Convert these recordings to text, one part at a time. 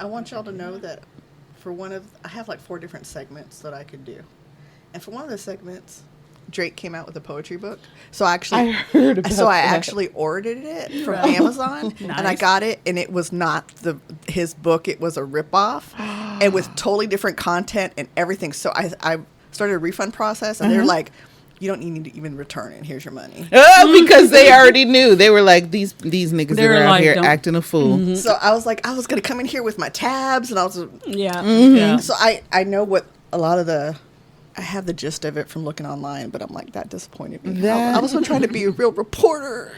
I want y'all to know that I have like 4 different segments that I could do. And for one of the segments, Drake came out with a poetry book. So I heard about I actually ordered it from Amazon. Nice. And I got it, and it was not his book. It was a ripoff and with totally different content and everything. So I started a refund process, and they're like, you don't need to even return it. Here's your money. Oh, because they already knew. They were like, these niggas that are out here acting a fool. Mm-hmm. So I was like, I was going to come in here with my tabs, and I was... Yeah. Mm-hmm. Yeah. So I know what a lot of I have the gist of it from looking online, but I'm like, that disappointed me. I was trying to be a real reporter.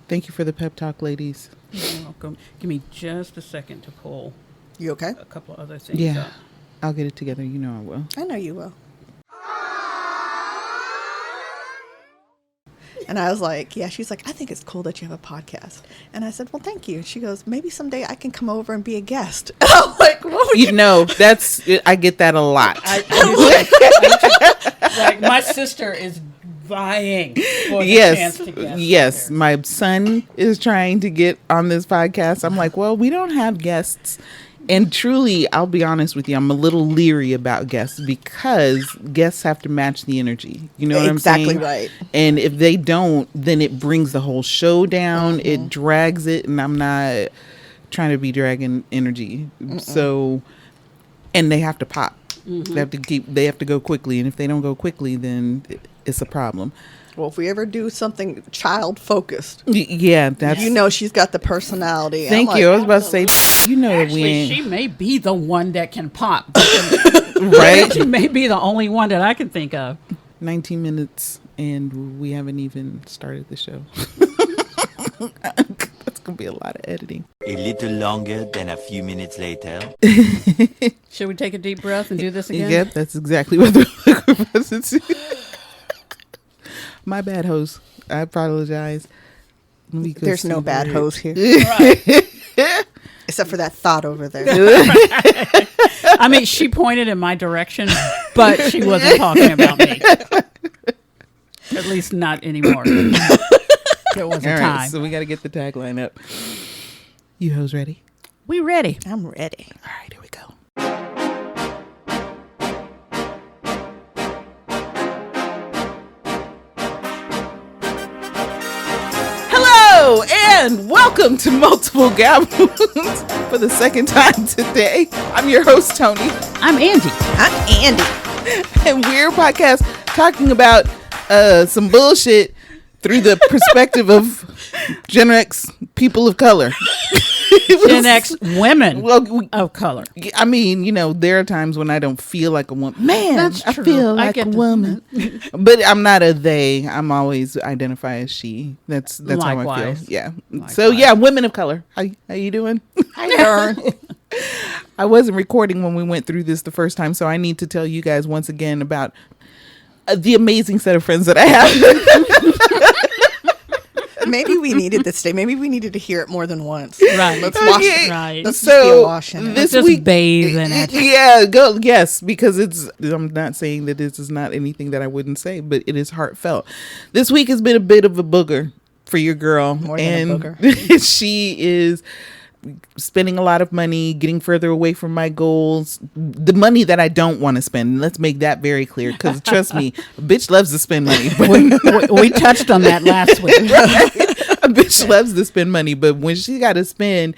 Thank you for the pep talk, ladies. You're welcome. Give me just a second to pull... You okay? A couple of other things. Yeah, I'll get it together. You know I will. I know you will. And I was like, yeah, she's like, I think it's cool that you have a podcast. And I said, well, thank you. She goes, maybe someday I can come over and be a guest. I'm like, what would you know? I get that a lot. Like, my sister is vying for the chance to guest. Yes, my son is trying to get on this podcast. I'm like, well, we don't have guests. And truly, I'll be honest with you, I'm a little leery about guests because guests have to match the energy. You know what I'm saying? Exactly right. And if they don't, then it brings the whole show down. Mm-hmm. It drags it, and I'm not trying to be dragging energy. Mm-mm. So, and they have to pop. Mm-hmm. They have to go quickly, and if they don't go quickly, then it's a problem. Well, if we ever do something child-focused, that's... You know she's got the personality. Thank you. I was about to say, you know that we ain't... she may be the one that can pop. Right? She may be the only one that I can think of. 19 minutes, and we haven't even started the show. That's going to be a lot of editing. A little longer than a few minutes later. Should we take a deep breath and do this again? Yep, that's exactly what the was. My bad, host. I apologize. There's no bad host here. Right. Except for that thought over there. I mean, she pointed in my direction, but she wasn't talking about me. At least not anymore. There was a time. So we got to get the tagline up. You hoes ready? We ready. I'm ready. All right, here we go. Hello and welcome to Multiple Gab Wounds for the second time today. I'm your host, Toni. I'm Angie. I'm Andy. And we're a podcast talking about some bullshit through the perspective of Gen X people of color. Gen X women of color. I mean, you know, there are times when I don't feel like a woman. Man, that's I true. feel like a woman. But I'm not a they. I'm always identify as she. That's Likewise. how I feel. Yeah. Likewise. So yeah, women of color. How you doing? Hi, I wasn't recording when we went through this the first time, so I need to tell you guys once again about the amazing set of friends that I have. Maybe we needed this day. Maybe we needed to hear it more than once. Right. Let's wash it. Right. Let's just be a wash in it. This just week, bathe in it. Yeah, go. Yes, because I'm not saying that this is not anything that I wouldn't say, but it is heartfelt. This week has been a bit of a booger for your girl. More than a booger. She is spending a lot of money, getting further away from my goals, the money that I don't want to spend. Let's make that very clear, because trust me, a bitch loves to spend money. We touched on that last week. Right? A bitch loves to spend money, but when she got to spend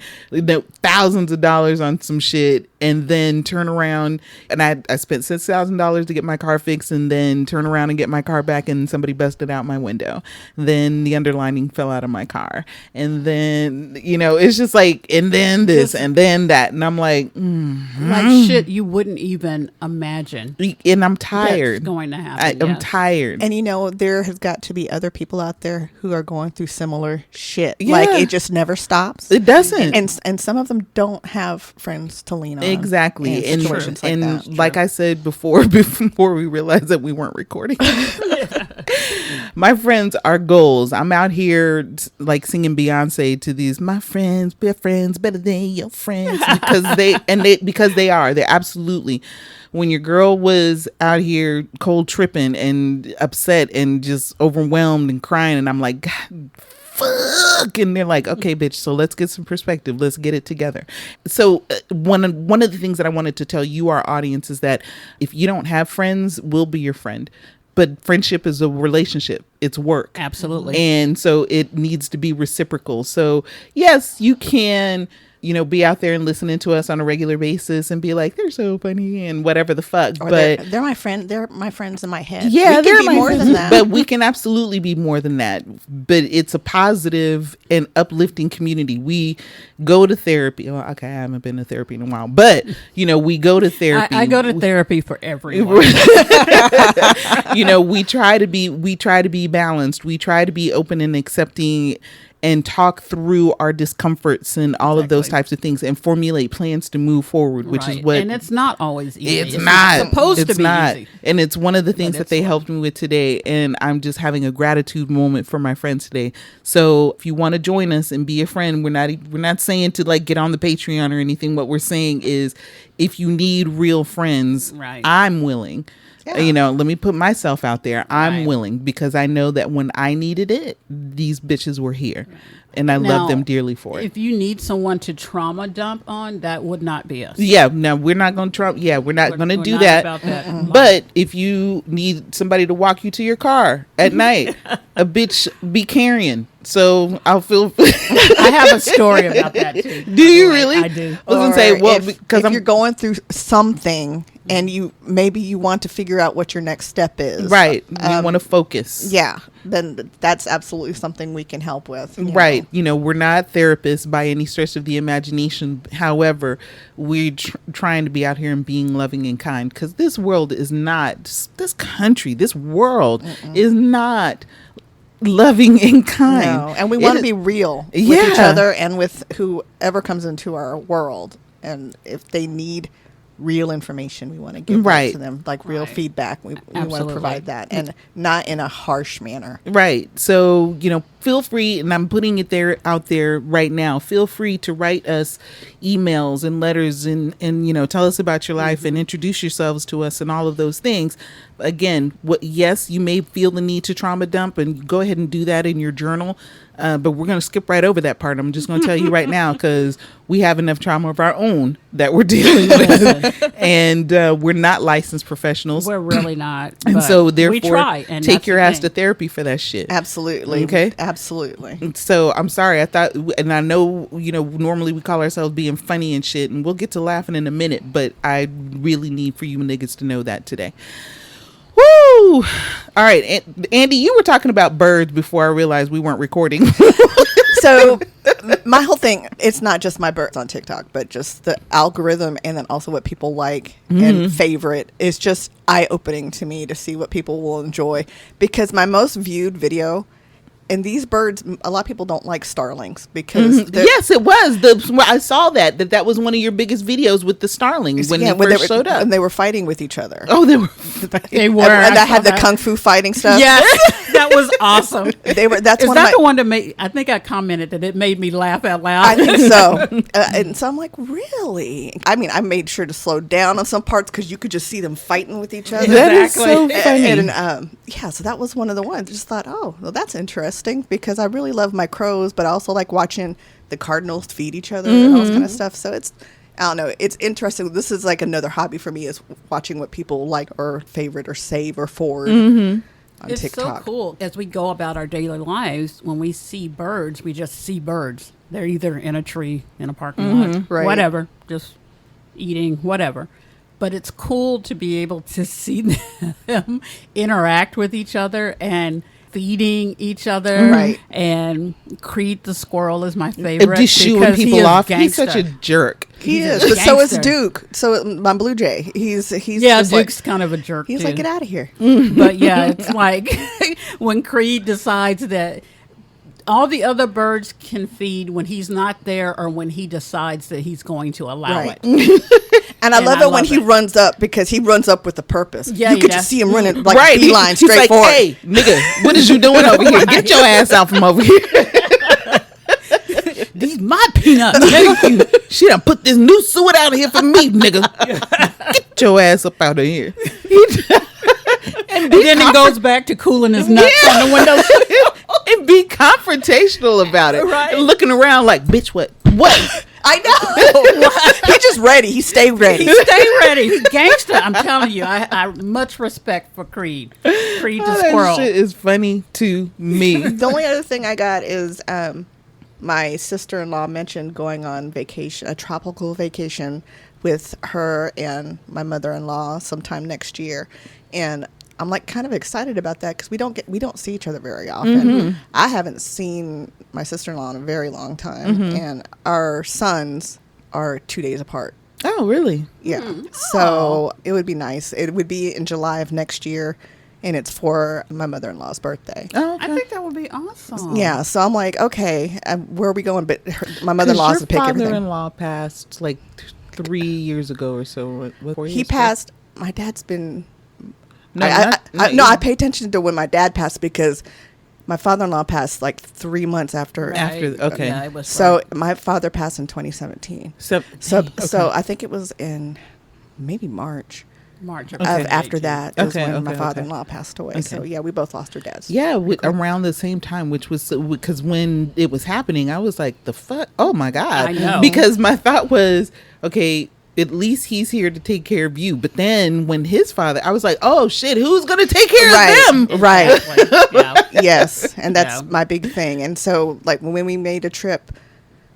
thousands of dollars on some shit and then turn around, and I spent $6,000 to get my car fixed and then turn around and get my car back and somebody busted out my window. Then the underlining fell out of my car. And then, you know, it's just like, and then this and then that. And I'm like, like shit you wouldn't even imagine. And I'm tired. That's going to happen. I'm tired. And you know, there has got to be other people out there who are going through similar shit. Yeah. Like it just never stops. It doesn't. And some of them don't have friends to lean on. Exactly. And like I said before we realized that we weren't recording. My friends are goals. I'm out here like singing Beyonce to these my friends, be friends better than your friends because they are. They're absolutely. When your girl was out here cold tripping and upset and just overwhelmed and crying, and I'm like, God, fuck, and they're like, okay, bitch, so let's get some perspective, let's get it together. So one of the things that I wanted to tell you, our audience, is that if you don't have friends, we'll be your friend. But friendship is a relationship. It's work. Absolutely. And so it needs to be reciprocal. So yes, you can, be out there and listening to us on a regular basis and be like, they're so funny and whatever the fuck. Or but they're my friend. They're my friends in my head. Yeah, we can be more than that. But we can absolutely be more than that. But it's a positive and uplifting community. We go to therapy. Well, okay, I haven't been to therapy in a while, but we go to therapy. I go to therapy for everyone. We try to be balanced. We try to be open and accepting and talk through our discomforts and all of those types of things and formulate plans to move forward, which is what... And it's not always easy. It's not supposed to be easy. And it's one of the things that they helped me with today. And I'm just having a gratitude moment for my friends today. So if you want to join us and be a friend, we're not saying to like get on the Patreon or anything. What we're saying is if you need real friends, I'm willing. Yeah. Let me put myself out there. I'm willing because I know that when I needed it, these bitches were here. And I love them dearly for it. If you need someone to trauma dump on, that would not be us. Yeah, no, we're not going to trauma. Yeah, we're not going to do that. But if you need somebody to walk you to your car at night, a bitch be carrying. So I'll feel. I have a story about that too. Do you really? I do. I was going to say, well, because if you're going through something and you want to figure out what your next step is. Right. You want to focus. Yeah. Then that's absolutely something we can help with. Right. We're not therapists by any stretch of the imagination. However, we're trying to be out here and being loving and kind because this world is not, this world is not loving and kind. No. And we want to be real with each other and with whoever comes into our world. And if they need real information, we want to give that to them, like real feedback. We want to provide that, and not in a harsh manner. Right. So feel free, and I'm putting it out there right now. Feel free to write us emails and letters, and tell us about your life and introduce yourselves to us and all of those things. Again, yes, you may feel the need to trauma dump, and go ahead and do that in your journal. But we're going to skip right over that part. I'm just going to tell you right now because we have enough trauma of our own that we're dealing with. And we're not licensed professionals. We're really not. And so therefore, we try, and take your ass to therapy for that shit. Absolutely. Okay? Absolutely. So I'm sorry. I thought, and I know, normally we call ourselves being funny and shit, and we'll get to laughing in a minute, but I really need for you niggas to know that today. Woo! All right, Andy, you were talking about birds before I realized we weren't recording. So my whole thing, it's not just my birds on TikTok, but just the algorithm and then also what people like and favorite is just eye-opening to me to see what people will enjoy. Because my most viewed video, and these birds, a lot of people don't like starlings because yes, it was. I saw that was one of your biggest videos with the starlings when they first showed up, and they were fighting with each other. Oh, they were. And I had the kung fu fighting stuff. Yes, that was awesome. They were. That's Is one that of my, the one that made? I think I commented that it made me laugh out loud. I think so. And so I'm like, really? I mean, I made sure to slow down on some parts because you could just see them fighting with each other. That is so funny. And so that was one of the ones. Just thought, oh, well, that's interesting because I really love my crows, but I also like watching the cardinals feed each other and all this kind of stuff. So I don't know. It's interesting. This is like another hobby for me is watching what people like or favorite or save or forward on it's TikTok. So cool. As we go about our daily lives, when we see birds, we just see birds. They're either in a tree, in a parking lot, whatever, just eating, whatever. But it's cool to be able to see them interact with each other and feeding each other. Right. And Creed the squirrel is my favorite. Just shooing people off. Gangster. He's such a jerk. He is. But so is Duke. So my blue jay. He's just Duke's kind of a jerk. He's too. like, get out of here. But yeah, it's like when Creed decides that all the other birds can feed when he's not there or when he decides that he's going to allow it. And I love it when he runs up, because he runs up with a purpose. Yeah, you could just see him running like right. beeline straight like, forward. Hey, nigga, what is you doing over here? Get your ass out from over here. These my peanuts. She done put this new suit out here for me, nigga. Get your ass up out of here. And then he goes back to cooling his nuts on the window. And be confrontational about it. Right. And looking around like, bitch, what? I know. He's just ready. He stay ready. Stay ready. He's gangster. I'm telling you, I much respect for Creed. Creed the squirrel. That shit is funny to me. The only other thing I got is my sister-in-law mentioned going on vacation, a tropical vacation with her and my mother-in-law sometime next year. And I'm like kind of excited about that, because we don't see each other very often. Mm-hmm. I haven't seen my sister-in-law in a very long time, and our sons are 2 days apart. Oh, really? Yeah. So it would be nice. It would be in July of next year, and it's for my mother-in-law's birthday. Oh, okay. I think that would be awesome. Yeah. So I'm like, okay, where are we going? But my mother-in-law has to pick everything. Your father-in-law passed like 3 years ago or so. He passed. My dad's been. No, I pay attention to when my dad passed, because my father-in-law passed like 3 months after. Right. Okay. Yeah, it was So my father passed in 2017. So okay. I think it was in maybe March March of after 18. that is when my father-in-law passed away. Okay. So yeah, we both lost our dads. Yeah, around the same time, which was because when it was happening, I was like, the fuck? Oh my God. I know. Because my thought was, okay, at least he's here to take care of you. But then when his father, I was like, oh shit, who's going to take care of them? Right. Exactly. Yeah. Yes. And that's Yeah. my big thing. And so like when we made a trip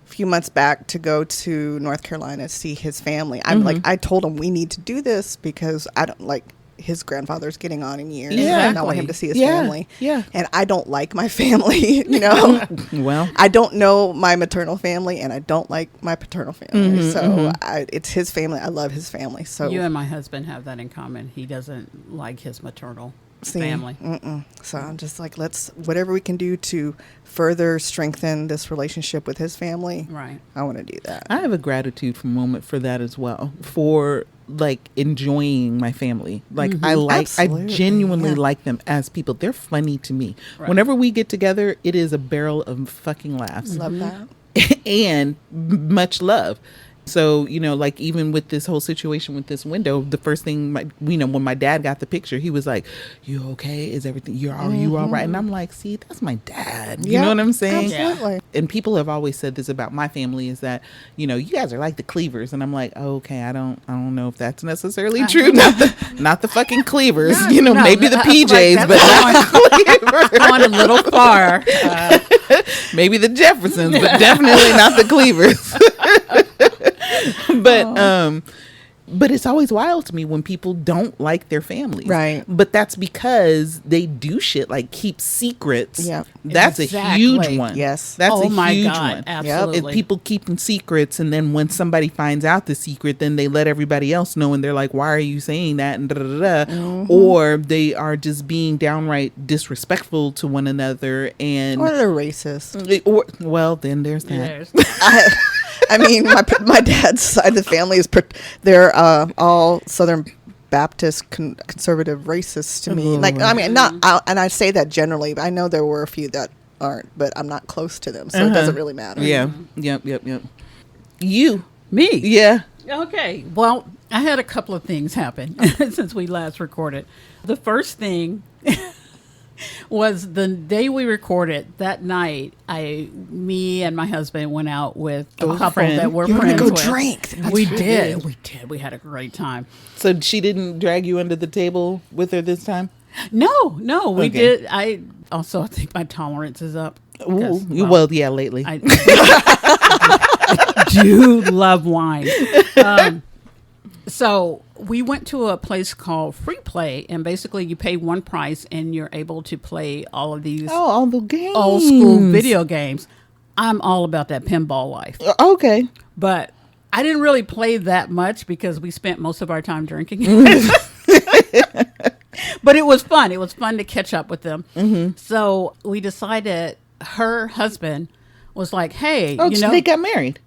a few months back to go to North Carolina to see his family, I'm like, I told him we need to do this, because I don't like, his grandfather's getting on in years. Yeah. And I want him to see his Yeah. family. Yeah. And I don't like my family, you know. Well, I don't know my maternal family, and I don't like my paternal family. So it's his family. I love his family. So You and my husband have that in common. He doesn't like his maternal family. So I'm just like, let's, whatever we can do to further strengthen this relationship with his family. Right. I want to do that. I have a gratitude moment for that as well, for like enjoying my family. Like Absolutely. I genuinely Yeah. like them as people. They're funny to me. Right. Whenever we get together, it is a barrel of fucking laughs Love that. and much love. So, you know, like even with this whole situation with this window, the first thing, when my dad got the picture, he was like, "You okay? Is everything? Are you all right?" And I'm like, "See, that's my dad." You know what I'm saying? Absolutely. And people have always said this about my family, is that, you know, you guys are like the Cleavers, and I'm like, oh, okay, I don't know if that's necessarily true. Not the fucking Cleavers, No, maybe the PJs, right, but not the Cleavers. Going a little far. Maybe the Jeffersons, but definitely not the Cleavers. But it's always wild to me when people don't like their families. Right. But that's because they do shit like keep secrets. Yeah. That's Exactly. a huge one. Yes. That's Oh a my huge God, one. absolutely. People keeping secrets, and then when somebody finds out the secret, then they let everybody else know, and they're like, why are you saying that? And Or they are just being downright disrespectful to one another, and Or they're racist. Well, then there's that. I mean, my dad's side of the family is they're all Southern Baptist conservative racists to me. Like, I mean, and I say that generally, but I know there were a few that aren't, but I'm not close to them, so it doesn't really matter. Yeah. Yep. You. Me? Yeah. Okay. Well, I had a couple of things happen since we last recorded. The first thing was the day we recorded. That night, me and my husband went out with a couple that we're friends with. Drink. We did. We had a great time. So she didn't drag you under the table with her this time? No, we did. I think my tolerance is up. Ooh, well, yeah, lately. I do love wine. So we went to a place called Free Play, and basically you pay one price and you're able to play all of these all the games, old school video games. I'm all about that pinball life. Okay. But I didn't really play that much because we spent most of our time drinking. But it was fun. It was fun to catch up with them. Mm-hmm. So we decided, her husband was like, hey, so they got married.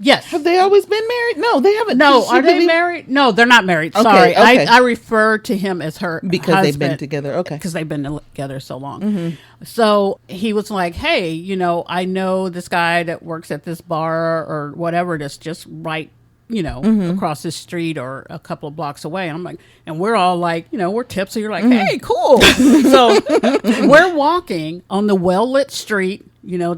Yes. Have they always been married? No, they haven't. No, are they married? No, they're not married. Sorry. Okay. I refer to him as her because husband, they've been together. Okay. Because they've been together so long. So he was like, hey, I know this guy that works at this bar or whatever that's just right, across the street or a couple of blocks away. And I'm like, and we're all like, we're tipsy. You're like, hey, cool. So we're walking on the well-lit street,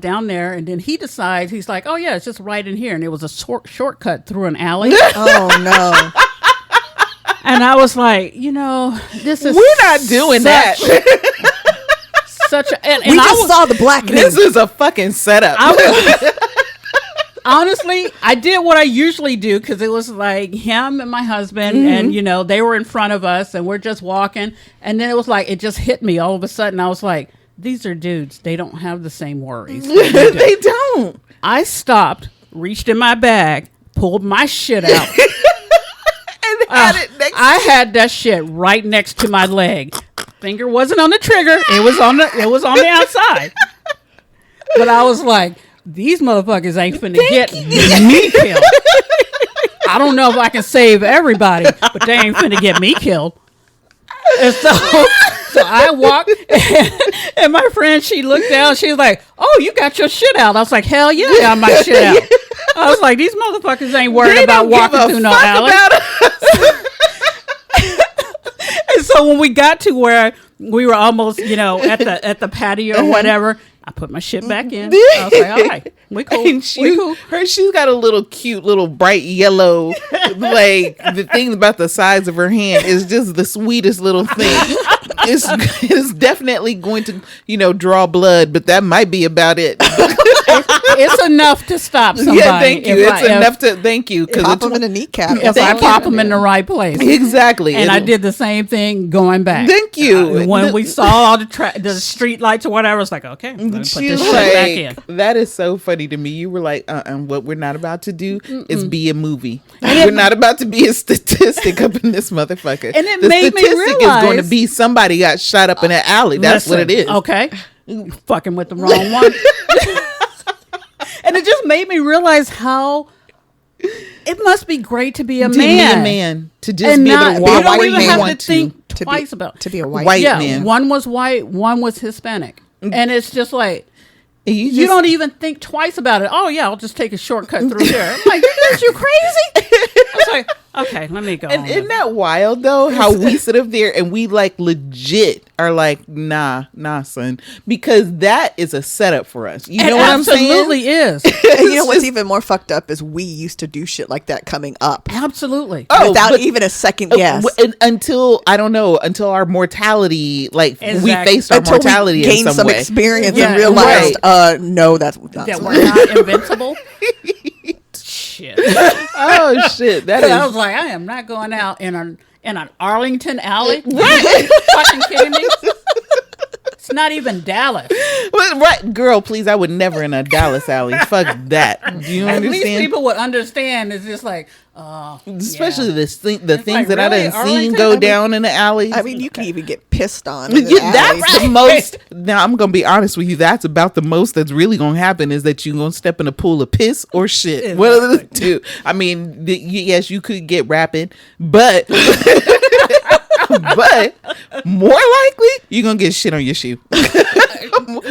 down there. And then he decides, he's like, oh, yeah, it's just right in here. And it was a shortcut through an alley. Oh, no. And I was like, this is... We're not doing that. And I saw the blackening. This is a fucking setup. Honestly, I did what I usually do because it was like him and my husband and, they were in front of us and we're just walking. And then it was like, it just hit me all of a sudden. I was like, these are dudes. They don't have the same worries. They don't. I stopped, reached in my bag, pulled my shit out. And had it next I had that shit right next to my leg. Finger wasn't on the trigger. It was on the outside. But I was like, these motherfuckers ain't finna get me killed. I don't know if I can save everybody, but they ain't finna get me killed. And so I walked, and my friend, she looked down. She was like, "Oh, you got your shit out." I was like, "Hell yeah, I got my shit out." I was like, "These motherfuckers ain't worried about walking through no alley." And so when we got to where we were almost, at the patio or whatever, I put my shit back in. I was like, all right, we cool. And she's got a little cute, little bright yellow, like the thing about the size of her hand is just the sweetest little thing. It's definitely going to, draw blood, but that might be about it. It's enough to stop somebody. Yeah, thank you. Thank you. Pop them in a kneecap. If I pop them in the right place. Exactly. And I did the same thing going back. Thank you. When we saw all the street lights or whatever, I was like, okay, let me put this shit back in. That is so funny to me. You were like, what we're not about to do is be a movie. We're not about to be a statistic up in this motherfucker. And it made me realize is going to be somebody got shot up in an alley. That's what it is. Okay. You fucking with the wrong one. And it just made me realize how it must be great to be a man. To just be able to walk where you want to think twice about to be a white man. One was white, one was Hispanic. And it's just like, you don't even think twice about it. Oh, yeah, I'll just take a shortcut through here. I'm like, you crazy? I was like, okay, let me go. And isn't that wild, though, how we sit up there and we, like, legit are like, nah, son. Because that is a setup for us. You know what I'm saying? It absolutely is. You know what's even more fucked up is we used to do shit like that coming up. Absolutely. Without even a second guess. Until our mortality, like, we faced our mortality we gained in some way. Experience and realized, no, that's not that we're not invincible. Shit. Oh shit! I was like, I am not going out in an Arlington alley. Right? Fucking kidding me? It's not even Dallas. Right, girl, please. I would never in a Dallas alley. Fuck that. Do you understand? At least people would understand. It's just like, especially the things like, that really? I done seen go down in the alley. I mean, you can even get pissed on. That's the most. Now I'm gonna be honest with you. That's about the most that's really gonna happen is that you're gonna step in a pool of piss or shit. Exactly. One of the two. I mean, yes, you could get rapid, but. But more likely, you're going to get shit on your shoe.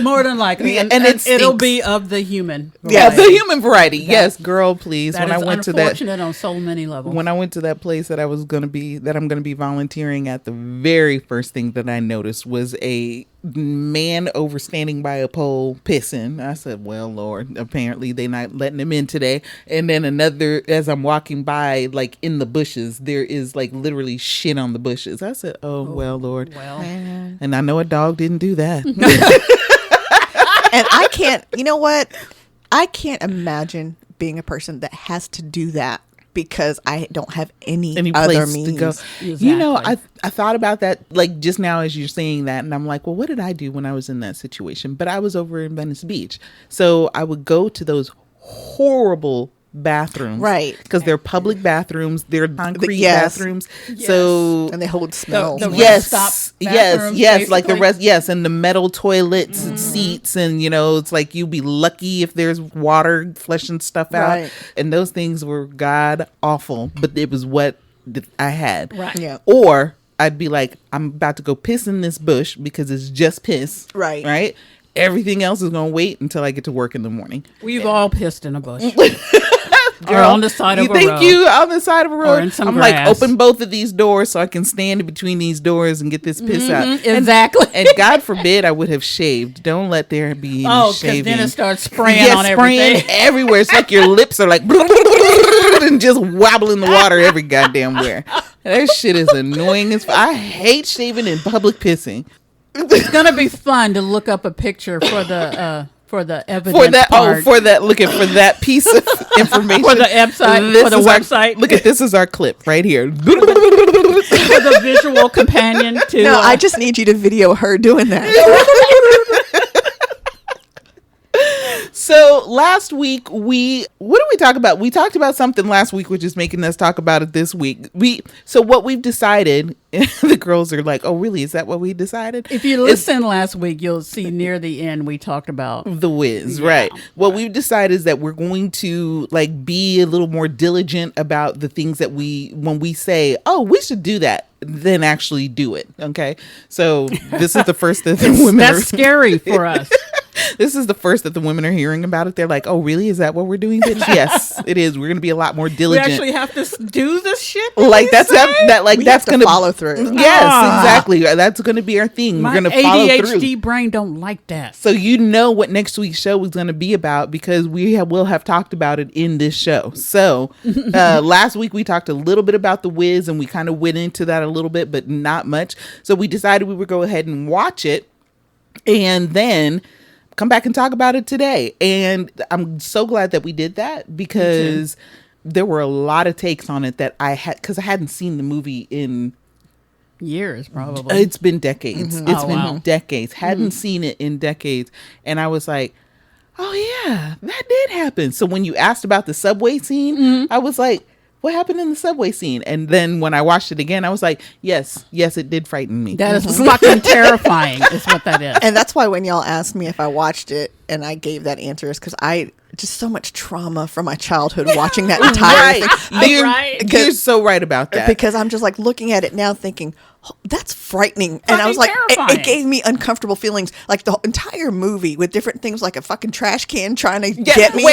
More than likely. And it'll be of the human variety. Yeah, the human variety. Yes, girl, please. That is unfortunate on so many levels. When I went to that place that I'm going to be volunteering at, the very first thing that I noticed was a man overstanding by a pole pissing. I said, well, Lord, apparently they're not letting him in today. And then another, as I'm walking by, like in the bushes, there is like literally shit on the bushes. I said, oh well, Lord. Well. And I know a dog didn't do that. And I can't, you know what? I can't imagine being a person that has to do that because I don't have any other means to go. Exactly. You know, I thought about that like just now as you're saying that, and I'm like, well, what did I do when I was in that situation? But I was over in Venice Beach, so I would go to those horrible bathrooms. Right. Because they're public bathrooms. They're concrete Yes. bathrooms. Yes. So And they hold smell. The yes, rest stop yes, bathrooms, like the basically. rest, yes, and the metal toilets and seats, and it's like you'd be lucky if there's water flushing stuff out, Right. and those things were god awful, but it was what I had. Right. Yeah. Or I'd be like, I'm about to go piss in this bush because it's just piss. Right. Right. Everything else is gonna wait until I get to work in the morning. We've all pissed in a bush. Or on the side of a road. Thank you. On the side of a road. Or in some I'm grass. like, open both of these doors so I can stand between these doors and get this piss out. Exactly. And God forbid I would have shaved. Don't let there be any Because shaving. then it starts spraying on spraying everything. everywhere. It's like your lips are like and just wobbling the water every goddamn where. That shit is annoying as I hate shaving in public pissing. It's gonna be fun to look up a picture for the evidence part. Looking for that piece of information For the website. This For the is our- website. look at this is our clip right here. For the visual companion to. No, I just need you to video her doing that. So last week what did we talk about? We talked about something last week, which is making us talk about it this week. So what we've decided, the girls are like, "Oh, really? Is that what we decided?" If you listen last week, you'll see near the end we talked about The Wiz, right? What we've decided is that we're going to like be a little more diligent about the things that when we say, "Oh, we should do that," then actually do it. Okay, so this is the first that the women That's scary for us. This is the first that the women are hearing about it. They're like, "Oh, really? Is that what we're doing, bitch?" Yes, it is. We're going to be a lot more We diligent. actually have to do this shit. Like that's that like We that's have to going to follow through. Yes, exactly. That's going to be our thing. My We're going to follow ADHD through. brain don't like that. So you know what next week's show is going to be about because will have talked about it in this show. So last week we talked a little bit about The Wiz and we kind of went into that a little bit, but not much. So we decided we would go ahead and watch it and then come back and talk about it today. And I'm so glad that we did that because there were a lot of takes on it that I hadn't seen the movie in Years, probably. it's been decades. It's Oh, been wow. decades. Hadn't seen it in decades. And I was like, oh yeah, that did happen. So when you asked about the subway scene, I was like, what happened in the subway scene? And then when I watched it again, I was like, yes, it did frighten me. That is fucking terrifying, is what that is. And that's why when y'all asked me if I watched it and I gave that answer is because I just so much trauma from my childhood watching that entire thing. You're so right about that. Because I'm just like looking at it now thinking, oh, that's frightening. And I was like, terrifying. it gave me uncomfortable feelings. Like the entire movie with different things like a fucking trash can trying to get me.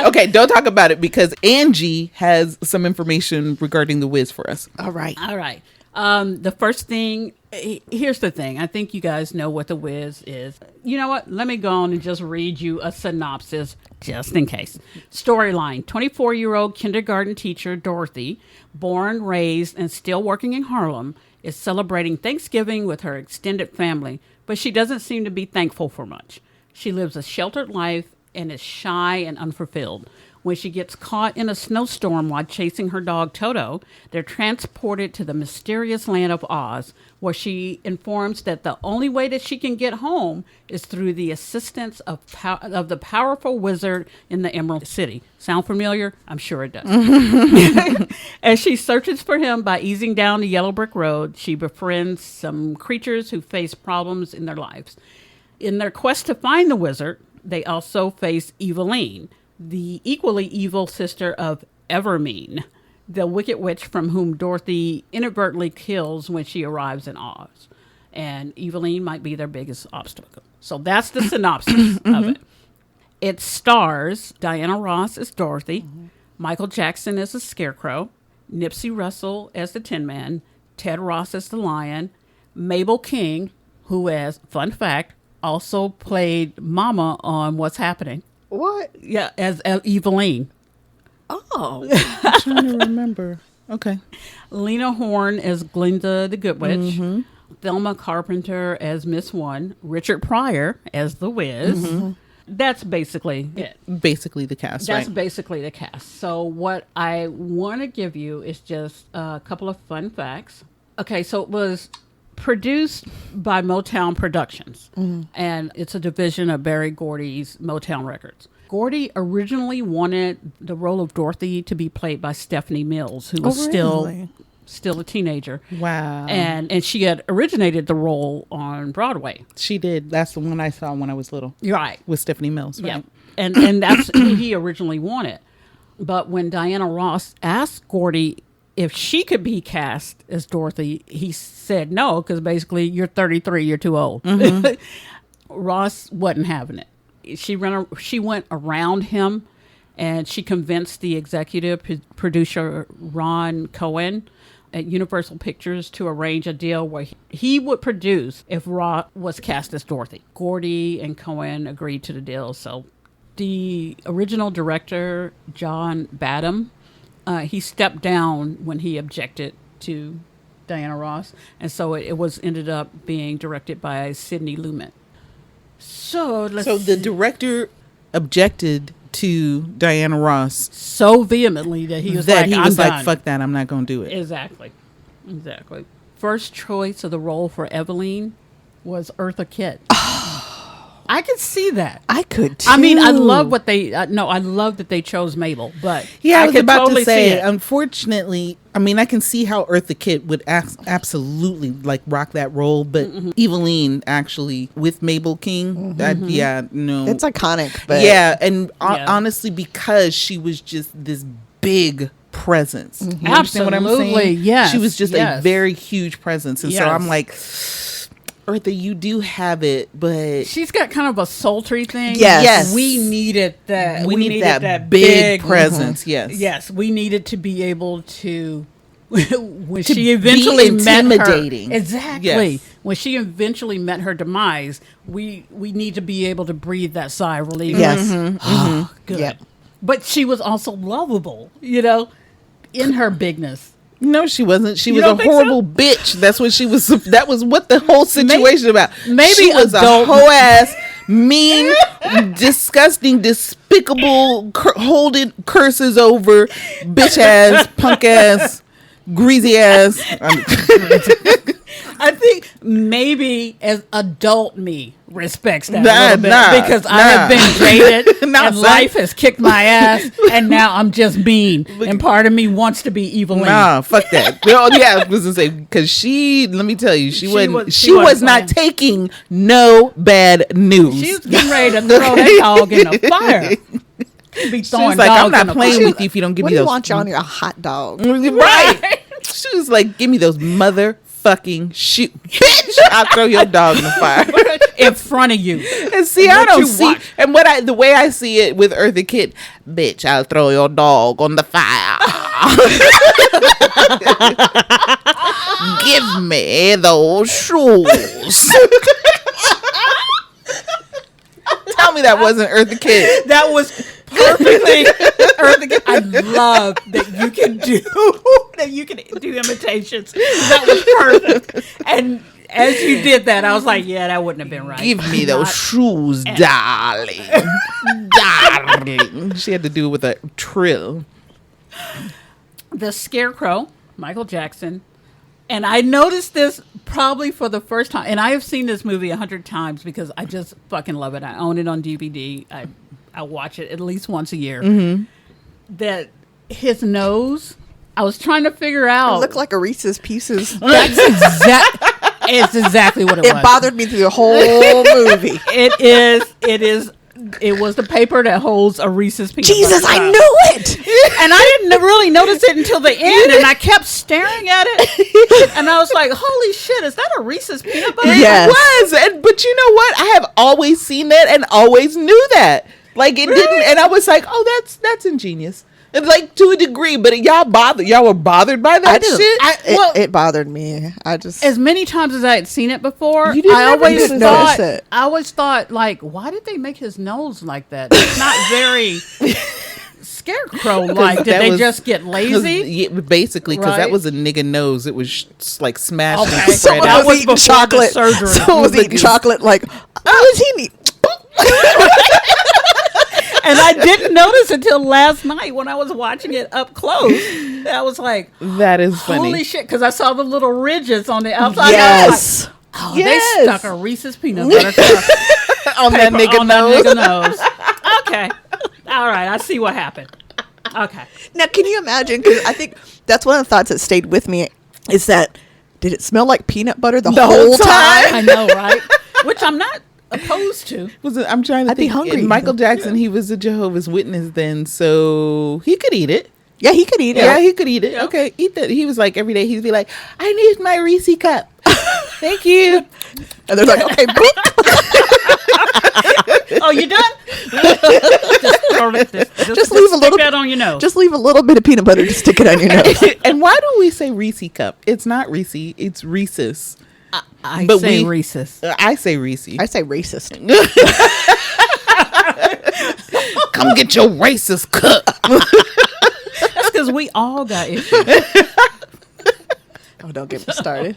Okay, don't talk about it because Angie has some information regarding The Wiz for us. All right. All right. The first thing, here's the thing. I think you guys know what The Wiz is. You know what? Let me go on and just read you a synopsis just in case. Storyline. 24-year-old kindergarten teacher Dorothy, born, raised, and still working in Harlem, is celebrating Thanksgiving with her extended family, but she doesn't seem to be thankful for much. She lives a sheltered life and is shy and unfulfilled. When she gets caught in a snowstorm while chasing her dog Toto, they're transported to the mysterious land of Oz, where she informs that the only way that she can get home is through the assistance of the powerful wizard in the Emerald City. Sound familiar? I'm sure it does. As she searches for him by easing down the yellow brick road, she befriends some creatures who face problems in their lives. In their quest to find the wizard, they also face Evilene, the equally evil sister of Evilene, the wicked witch from whom Dorothy inadvertently kills when she arrives in Oz. And Evilene might be their biggest obstacle. So that's the synopsis of it. It stars Diana Ross as Dorothy, Michael Jackson as the Scarecrow, Nipsey Russell as the Tin Man, Ted Ross as the Lion, Mabel King, who has, fun fact, also played Mama on What's Happening. What? Yeah, as Evilene. Oh. I'm trying to remember. Okay. Lena Horne as Glinda the Good Witch. Thelma Carpenter as Miss One. Richard Pryor as the Wiz. That's basically it. Basically the cast, That's right? basically the cast. So what I want to give you is just a couple of fun facts. Okay, so it was produced by Motown Productions, and it's a division of Berry Gordy's Motown Records. Gordy originally wanted the role of Dorothy to be played by Stephanie Mills, who was still a teenager. Wow. And she had originated the role on Broadway. She did. That's the one I saw when I was little. Right. With Stephanie Mills. Right? Yeah. And that's who he originally wanted. But when Diana Ross asked Gordy if she could be cast as Dorothy, he said no, because basically, you're 33, you're too old. Ross wasn't having it. She went around him, and she convinced the executive producer Ron Cohen at Universal Pictures to arrange a deal where he would produce if Ross was cast as Dorothy. Gordy and Cohen agreed to the deal. So the original director, John Badham, he stepped down when he objected to Diana Ross, and so it ended up being directed by Sidney Lumet. So the director objected to Diana Ross so vehemently that he was like, "Fuck that! I'm not going to do it." Exactly. First choice of the role for Evilene was Eartha Kitt. I could see that. I could too. I mean, I love what they. I love that they chose Mabel, but yeah, I was could about totally to say. see it. Unfortunately, I mean, I can see how Eartha Kitt would absolutely like rock that role, but Evilene actually with Mabel King, it's iconic. But and honestly, because she was just this big presence. You understand Absolutely, what I'm saying? yes. She was just a very huge presence, and so Yes. I'm like, Eartha, you do have it, but She's got kind of a sultry thing. Yes. We needed that. we need that big presence. Yes. Yes, we needed to be able to. When To she eventually be met her, intimidating. exactly. Yes. When she eventually met her demise, we need to be able to breathe that sigh of relief. Yes. Good. Yep. But she was also lovable, in her bigness. No, she wasn't. She was a don't think horrible bitch. That's what she was. That was what the whole situation about. maybe she was adult- a hoe ass, mean, disgusting, despicable, holding curses over, bitch ass, punk ass, greasy ass. I think maybe as adult me respects that a little bit because I have been jaded and life has kicked my ass, and now I'm just mean, and part of me wants to be Evilene. Nah, fuck that. Well, yeah, I was gonna say because let me tell you, she She was not playing. taking no bad news. She was getting ready to throw that dog in the fire. Be She throwing was like, dogs I'm not in the playing fire. with you if you don't give What me do you those. want you on your hot dog? Right. She was like, give me those motherfucking shoot. Bitch, I'll throw your dog in the fire. in front of you. And see, And I let don't you see, watch. and the way I see it with Eartha Kitt, bitch, I'll throw your dog on the fire. Give me those shoes. Tell me that wasn't Eartha Kitt. That was perfectly. I love that you can do imitations. That was perfect. And as you did that, I was like, yeah, that wouldn't have been right. Give me those shoes, darling. Darling. She had to do it with a trill. The Scarecrow, Michael Jackson. And I noticed this probably for the first time. And I have seen this movie 100 times because I just fucking love it. I own it on DVD. I watch it at least once a year. Mm-hmm. That his nose, I was trying to figure out. It looked like a Reese's Pieces. That's it's exactly what it was. It bothered me through the whole movie. It was the paper that holds a Reese's peanut Jesus, butter I cup. knew it. And I didn't really notice it until the end, and I kept staring at it, and I was like, "Holy shit, is that a Reese's peanut butter?" Yes. It was. But you know what? I have always seen that and always knew that. Like it didn't, and I was like, "Oh, that's ingenious." And like to a degree, but y'all were bothered by that shit. It bothered me. I just As many times as I had seen it before, You didn't I ever always notice thought, it. like, why did they make his nose like that? It's not very Scarecrow-like. Did that they was- just get lazy? Basically, because that Right. was a nigga nose. It was like smashed and Okay. spread someone that out. was was eating before the chocolate. surgery. Someone was eating chocolate. Like, what was he eating? I didn't notice until last night when I was watching it up close. I was like, that is funny. Holy shit, because I saw the little ridges on the outside. Yes. Oh, Yes. they stuck a Reese's peanut butter cup on that nigga nose. Okay. All right. I see what happened. Okay. Now, can you imagine? Because I think that's one of the thoughts that stayed with me is that, did it smell like peanut butter the whole time? I know, right? Which I'm not opposed to. I'm trying to I'd be think. hungry. Michael Jackson, he was a Jehovah's Witness then, so he could eat it. Yeah, he could eat it. Yeah, he could eat it. Yeah. Okay, eat that. He was like, every day he'd be like, I need my Reese cup. Thank you. And they're like, okay, Oh, you done? just leave a little that on your nose. just leave a little bit of peanut butter to stick it on your nose. And why do we say Reese cup? It's not Reese, it's Reese's. I but say we- Reese's. I say Reese. I say racist. Come get your racist cup. That's because we all got issues. Oh, don't get me started.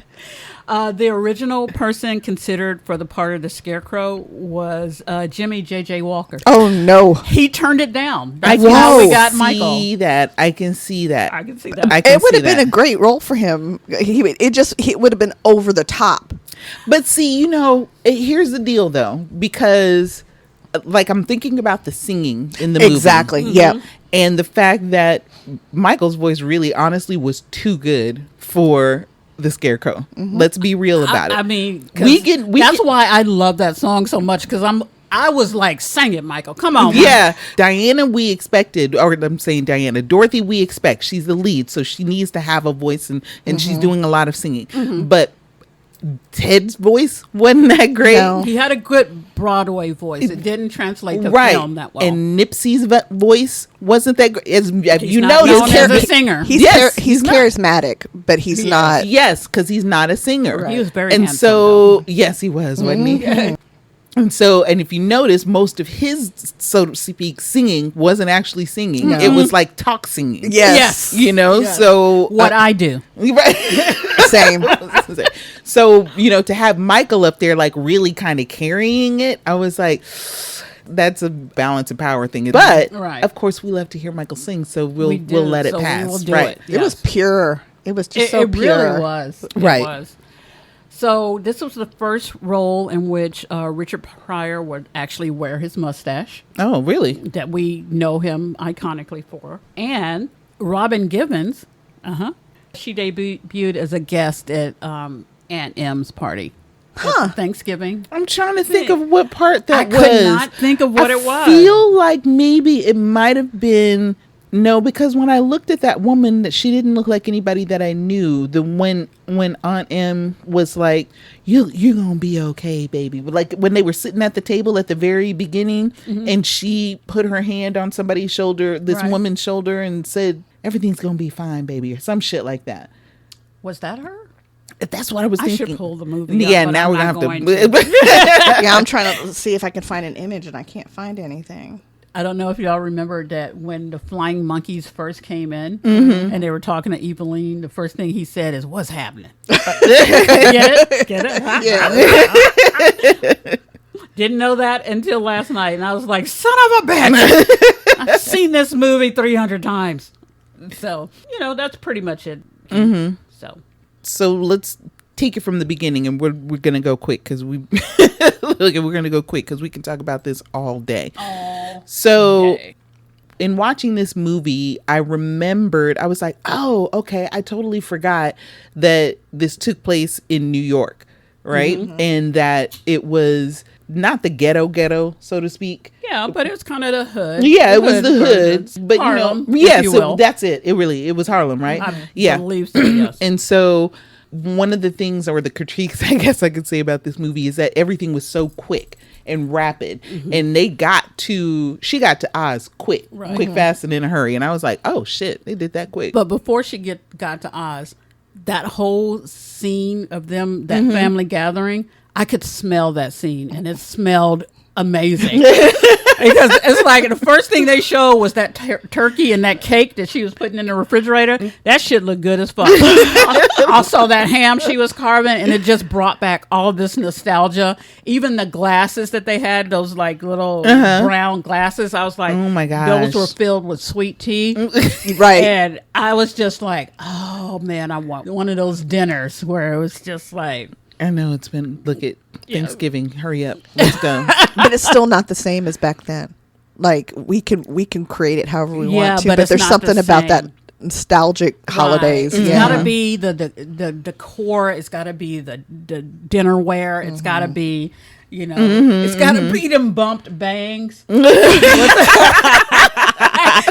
The original person considered for the part of the Scarecrow was Jimmy J.J. Walker. Oh, no. He turned it down. I That's how we got see Michael. that. I can see that. I can see that. I can It would see have been that. a great role for him. It would have been over the top. But see, here's the deal though, because like I'm thinking about the singing in the movie. Exactly. Yeah. And the fact that Michael's voice really honestly was too good for the Scarecrow. Let's be real about it. I mean, That's why I love that song so much, because I was like, sing it, Michael. Come on. man. Yeah. Diana, we expected, or I'm saying Diana, Dorothy, we expect. She's the lead, so she needs to have a voice, and she's doing a lot of singing. But Ted's voice wasn't that great. No. He had a good Broadway voice. It didn't translate to Right. film that well. And Nipsey's voice wasn't that great. As He's you not know, known his as a singer. He's Yes, he's he's not. charismatic, but he's not. Yes, because he's not a singer. He was very and handsome, so though. yes, he was, wasn't he? And if you notice, most of his, so to speak, singing wasn't actually singing. No. It was like talk singing. Yes. Yes. So What I do. right. Same. So, to have Michael up there, like really kind of carrying it, I was like, that's a balance of power thing. But Right. of course, we love to hear Michael sing, so We we'll do, let it so we pass. will do Right. it. It was pure. It was just so It pure. really was. It Right. was. So this was the first role in which Richard Pryor would actually wear his mustache Oh, really? that we know him iconically for. And Robin Givens, she debuted as a guest at Aunt M's party. At Thanksgiving. I'm trying to think of what part that I was. could not think of what it was. I feel like maybe it might have been because when I looked at that woman, that she didn't look like anybody that I knew. When Aunt M was like, "You're gonna be okay, baby," but like when they were sitting at the table at the very beginning, and she put her hand on somebody's shoulder, this Right. woman's shoulder, and said, "Everything's gonna be fine, baby," or some shit like that. Was that her? That's what I was I thinking. should pull the movie up, Yeah, but now I'm we're not gonna have going to. Yeah, I'm trying to see if I can find an image, and I can't find anything. I don't know if y'all remember that when the Flying Monkeys first came in and they were talking to Evilene, the first thing he said is, "What's happening?" Get it? Get it? Yeah. Didn't know that until last night. And I was like, son of a bitch. I've seen this movie 300 times. So, that's pretty much it. So let's take it from the beginning, and we're gonna go quick because we're gonna go quick because we can talk about this all day. So Okay. in watching this movie, I remembered, I was like, oh, okay, I totally forgot that this took place in New York, right? And that it was not the ghetto, so to speak. Yeah, but it was kind of the hood. Yeah, it was the hood, version. but Harlem, yeah, if you so will. that's it. It was Harlem, right? I believe so, yes. And so one of the things, or the critiques, I guess I could say about this movie, is that everything was so quick and rapid, and she got to Oz quick, fast, and in a hurry. And I was like, oh shit, they did that quick. But before she got to Oz, that whole scene of them, that family gathering, I could smell that scene, and it smelled amazing. Because it's like the first thing they showed was that turkey and that cake that she was putting in the refrigerator. That shit looked good as fuck. Also, that ham she was carving, and it just brought back all this nostalgia. Even the glasses that they had, those like little brown glasses, I was like, oh my gosh, those were filled with sweet tea. Right. And I was just like, oh man, I want one of those dinners where it was just like, I know it's been, look at Thanksgiving. Hurry up. Let's go. But it's still not the same as back then. Like we can create it however we want to, but there's something about that nostalgic holidays. It's Yeah. gotta be the decor. It's gotta be the dinnerware. It's gotta be, it's gotta be them bumped bangs.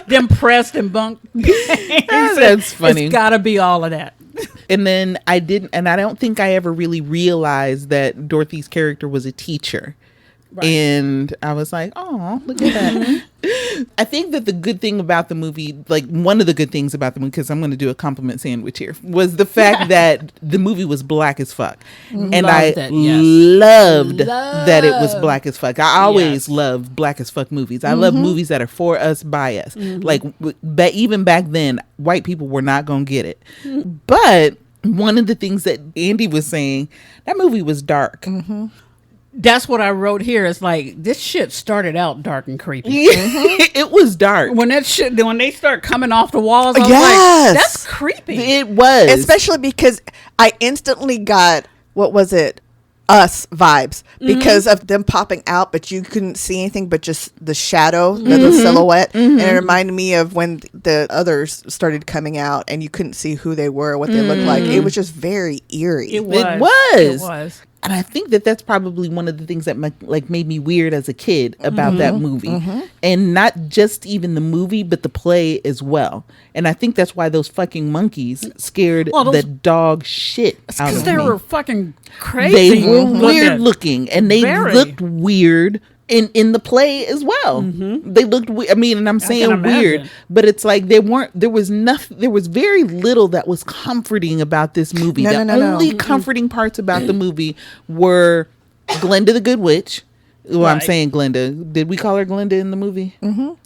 Them pressed and bumped bangs. That's funny. It's gotta be all of that. And then I don't think I ever really realized that Dorothy's character was a teacher. Right. And I was like, oh, look at that. I think that the good thing about the movie, like one of the good things about the movie, because I'm going to do a compliment sandwich here, was the fact that the movie was black as fuck. And I loved that it was black as fuck. I always loved black as fuck movies. I love movies that are for us, by us. Like, even back then, white people were not going to get it. But one of the things that Andy was saying, that movie was dark. That's what I wrote here. It's like, this shit started out dark and creepy. It was dark. When they start coming off the walls, I was like, that's creepy. It was. Especially because I instantly got, what was it? Us vibes because of them popping out, but you couldn't see anything but just the shadow, the silhouette. And it reminded me of when the others started coming out and you couldn't see who they were, what they looked like. It was just very eerie. It was. It was. And I think that that's probably one of the things that made me weird as a kid about that movie. And not just even the movie, but the play as well. And I think that's why those fucking monkeys scared the dog shit out of me. Because they were fucking crazy. They were weird looking. And they looked weird in the play as well. They looked I mean, and I'm saying weird, but it's like there was very little that was comforting about this movie. The only comforting parts about the movie were Glenda the Good Witch. Well, I'm saying Glenda. Did we call her Glenda in the movie?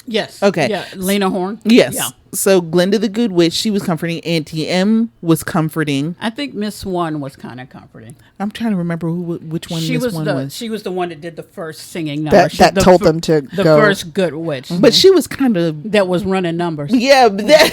Yes. Okay. Yeah. Lena Horne. Yes. Yeah. So Glenda the Good Witch, she was comforting. Auntie M was comforting. I think Miss One was kind of comforting. I'm trying to remember which one Miss One was. She was the one that did the first singing number. That told them to the go. first Good Witch. But she was kind of... That was running numbers. Yeah. But that,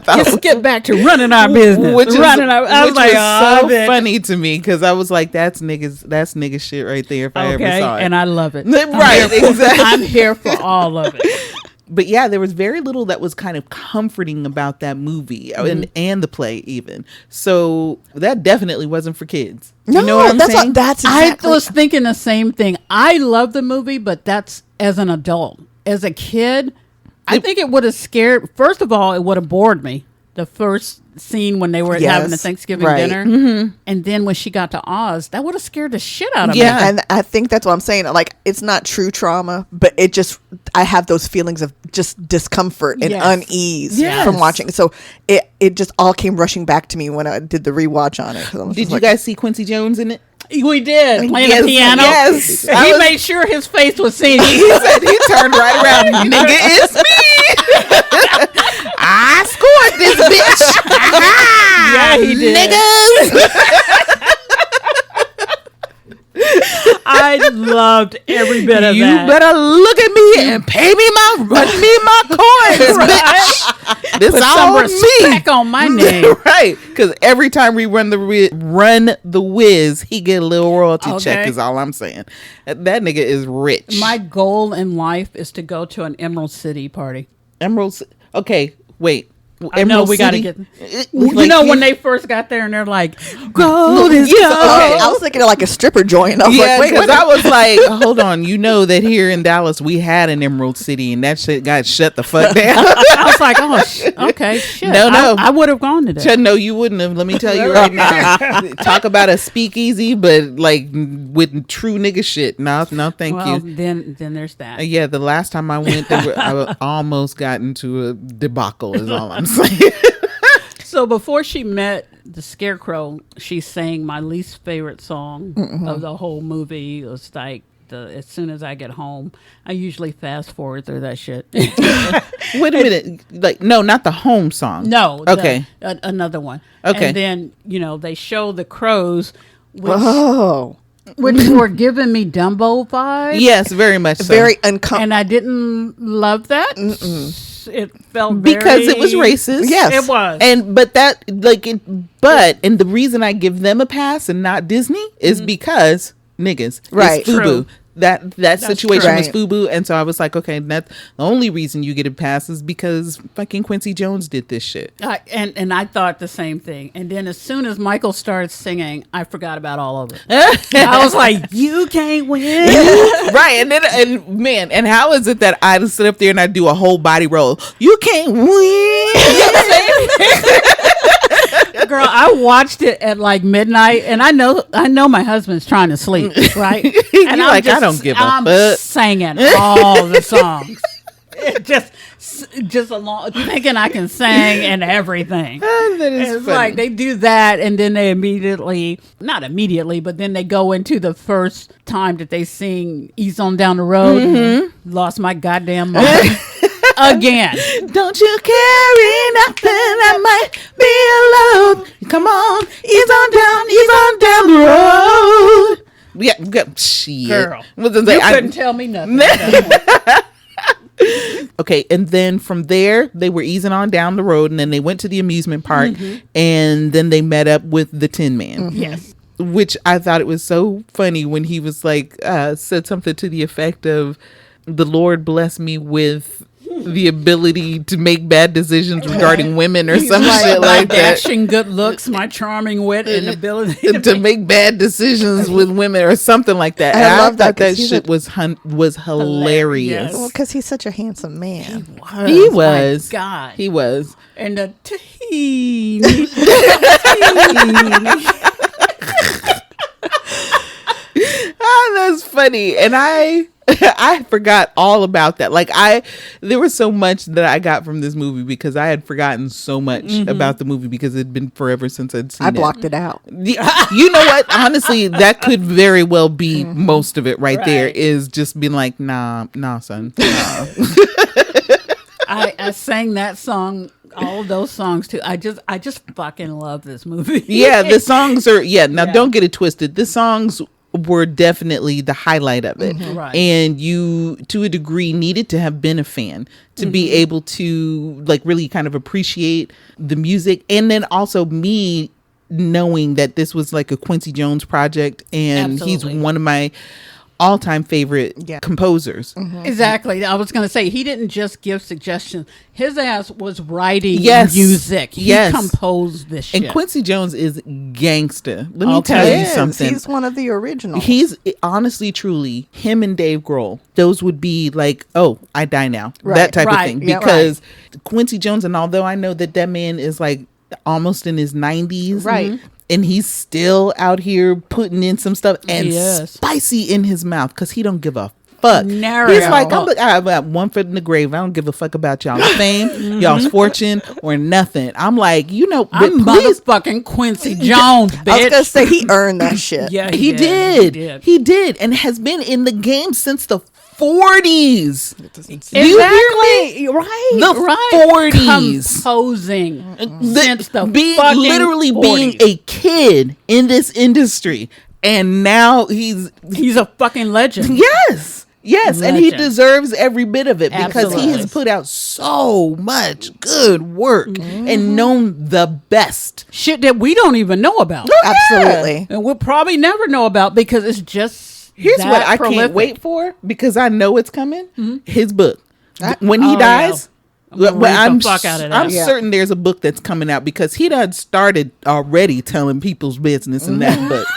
Let's get back to running our business. Which was so funny to me because I was like, that's nigga shit right there if I ever saw it. And I love it. Right, exactly. I'm here for all of it. But yeah, there was very little that was kind of comforting about that movie and the play even. So that definitely wasn't for kids. No, you know what I'm saying? That's exactly. I was thinking the same thing. I love the movie, but that's as an adult. As a kid, I think it would have scared. First of all, it would have bored me. The first scene when they were having the Thanksgiving dinner. And then when she got to Oz, that would have scared the shit out of me. Yeah, and I think that's what I'm saying. Like, it's not true trauma, but I have those feelings of just discomfort and unease from watching. So it just all came rushing back to me when I did the rewatch on it. Did you guys see Quincy Jones in it? We did, playing the piano. Yes. He made sure his face was seen. He said he turned right around. Nigga, it's me. I scored this bitch. Yeah, he did. Niggas. I loved every bit of that. You better look at me and pay me my coins, bitch. This Put all some me. respect on my name. Right, because every time we run the Wiz, he get a little royalty check is all I'm saying. That nigga is rich. My goal in life is to go to an Emerald City party. Okay, wait. I know we got to get. When they first got there and they're like, "Gold is gold." Okay, I was thinking of like a stripper joint. I was like, wait, because I was like, hold on, you know that here in Dallas we had an Emerald City and that shit got shut the fuck down. I was like, oh, okay, shit. No, I would have gone to that. No, you wouldn't have. Let me tell you right now. Talk about a speakeasy, but like with true nigga shit. No, thank you. Then there's that. Yeah, the last time I went, I almost got into a debacle. Is all I'm saying. So before she met the Scarecrow, she sang my least favorite song of the whole movie. It was like as soon as I get home. I usually fast forward through that shit. Wait a minute. Like, no, not the home song. No. Okay. Another one. Okay. And then, they show the crows, which Which were giving me Dumbo vibes. Yes, very much so. Very uncomfortable. And I didn't love that. It felt because it was racist. Yes. It was. And and the reason I give them a pass and not Disney is because niggas. Right. It's FUBU. That situation was Right. FUBU, and so I was like, okay, that's the only reason you get a pass is because fucking Quincy Jones did this shit. And I thought the same thing. And then as soon as Michael started singing, I forgot about all of it. I was like, you can't win. Right. And how is it that I sit up there and I do a whole body roll? You can't win. Girl, I watched it at like midnight, and I know my husband's trying to sleep, right? And You're like, I don't give a I'm fuck. singing all the songs, just along thinking I can sing and everything. That is It's funny. like they do that, and then they not immediately, but then they go into the first time that they sing "Ease on Down the Road." And lost my goddamn mind. Again. Don't you carry nothing that might be a load. Come on, ease on down the road. Yeah, shit. Girl, You couldn't tell me nothing. Okay, and then from there, they were easing on down the road, and then they went to the amusement park, and then they met up with the Tin Man. Yes. Which I thought it was so funny when he was like, said something to the effect of, the Lord bless me with the ability to make bad decisions regarding women or some shit my like that. dashing good looks, my charming wit, and ability to make bad decisions with women or something like that. I And love that thought that 'cause he's shit was hilarious. Well, because he's such a handsome man. He was. My God. He was. And the teeny. That's funny. And I forgot all about that. Like there was so much that I got from this movie because I had forgotten so much about the movie because it had been forever since I'd seen it. I blocked it out. You know what? Honestly, that could very well be most of it right there, is just being like, nah, son. Nah. I sang that song, all of those songs too. I just fucking love this movie. Yeah, the songs are, don't get it twisted. The songs were definitely the highlight of it. Right. And you, to a degree, needed to have been a fan to be able to like really kind of appreciate the music. And then also me knowing that this was like a Quincy Jones project, and Absolutely. he's one of my all-time favorite composers. Exactly. I was going to say, he didn't just give suggestions. His ass was writing music. He composed this shit. And Quincy Jones is gangsta. Let me tell you something. He's one of the originals. He's honestly, truly, him and Dave Grohl, those would be like, oh, I die now. Right. That type of Right. thing. Yeah, Because Quincy Jones, and although I know that man is like almost in his 90s. Right. And he's still out here putting in some stuff and Yes. spicy in his mouth because he don't give a fuck. No. He's like, I got one foot in the grave. I don't give a fuck about y'all's fame, y'all's fortune, or nothing. I'm like, I'm motherfucking Quincy Jones, bitch. I was going to say, he earned that shit. Yeah, He did. He did. And has been in the game since the 40s. Exactly. Do you hear me? Right. The right. 40s. Composing since the being fucking literally 40s. being a kid in this industry, and now he's a fucking legend. yes, and he Legend. deserves every bit of it because he Absolutely. has put out so much good work and known the best. Shit that we don't even know about. Absolutely. And we'll probably never know about because it's just Here's that what I prolific. can't wait for, because I know it's coming. His book. When he Oh, yeah. dies, I'm gonna read the fuck out of that. I'm certain there's a book that's coming out because he done started already telling people's business in that book.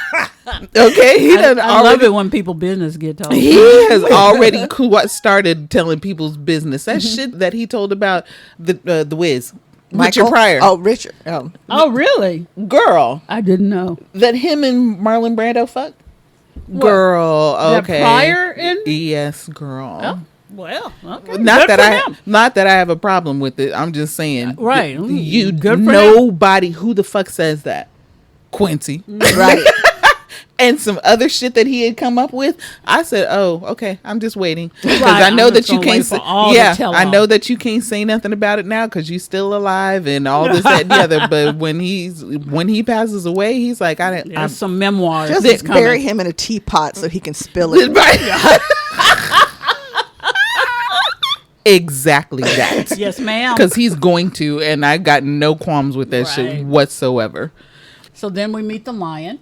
Okay, he done I already. love it when people business get told. He has already started telling people's business. That shit that he told about the Wiz. Richard Pryor. Oh, Richard. Oh. Oh, really? Girl. I didn't know. That him and Marlon Brando fuck? Girl. That Okay. Pryor in? Yes, girl. Oh, well, okay. Not Good that for them. not that I have a problem with it. I'm just saying. Right. You Good for nobody who the fuck says that? Quincy. Right. and some other shit that he had come up with, I said, "Oh, okay, I'm just waiting because Right, I know I'm that just you gonna can't wait for say, all the tell-all. I know that you can't say nothing about it now because you're still alive and all this, that, and the other. But when he passes away, he's like, There's some memoirs. Just that's coming. bury him in a teapot so he can spill it. Exactly that. Yes, ma'am. Because he's going to, and I got no qualms with that shit Right. whatsoever. So then we meet the lion.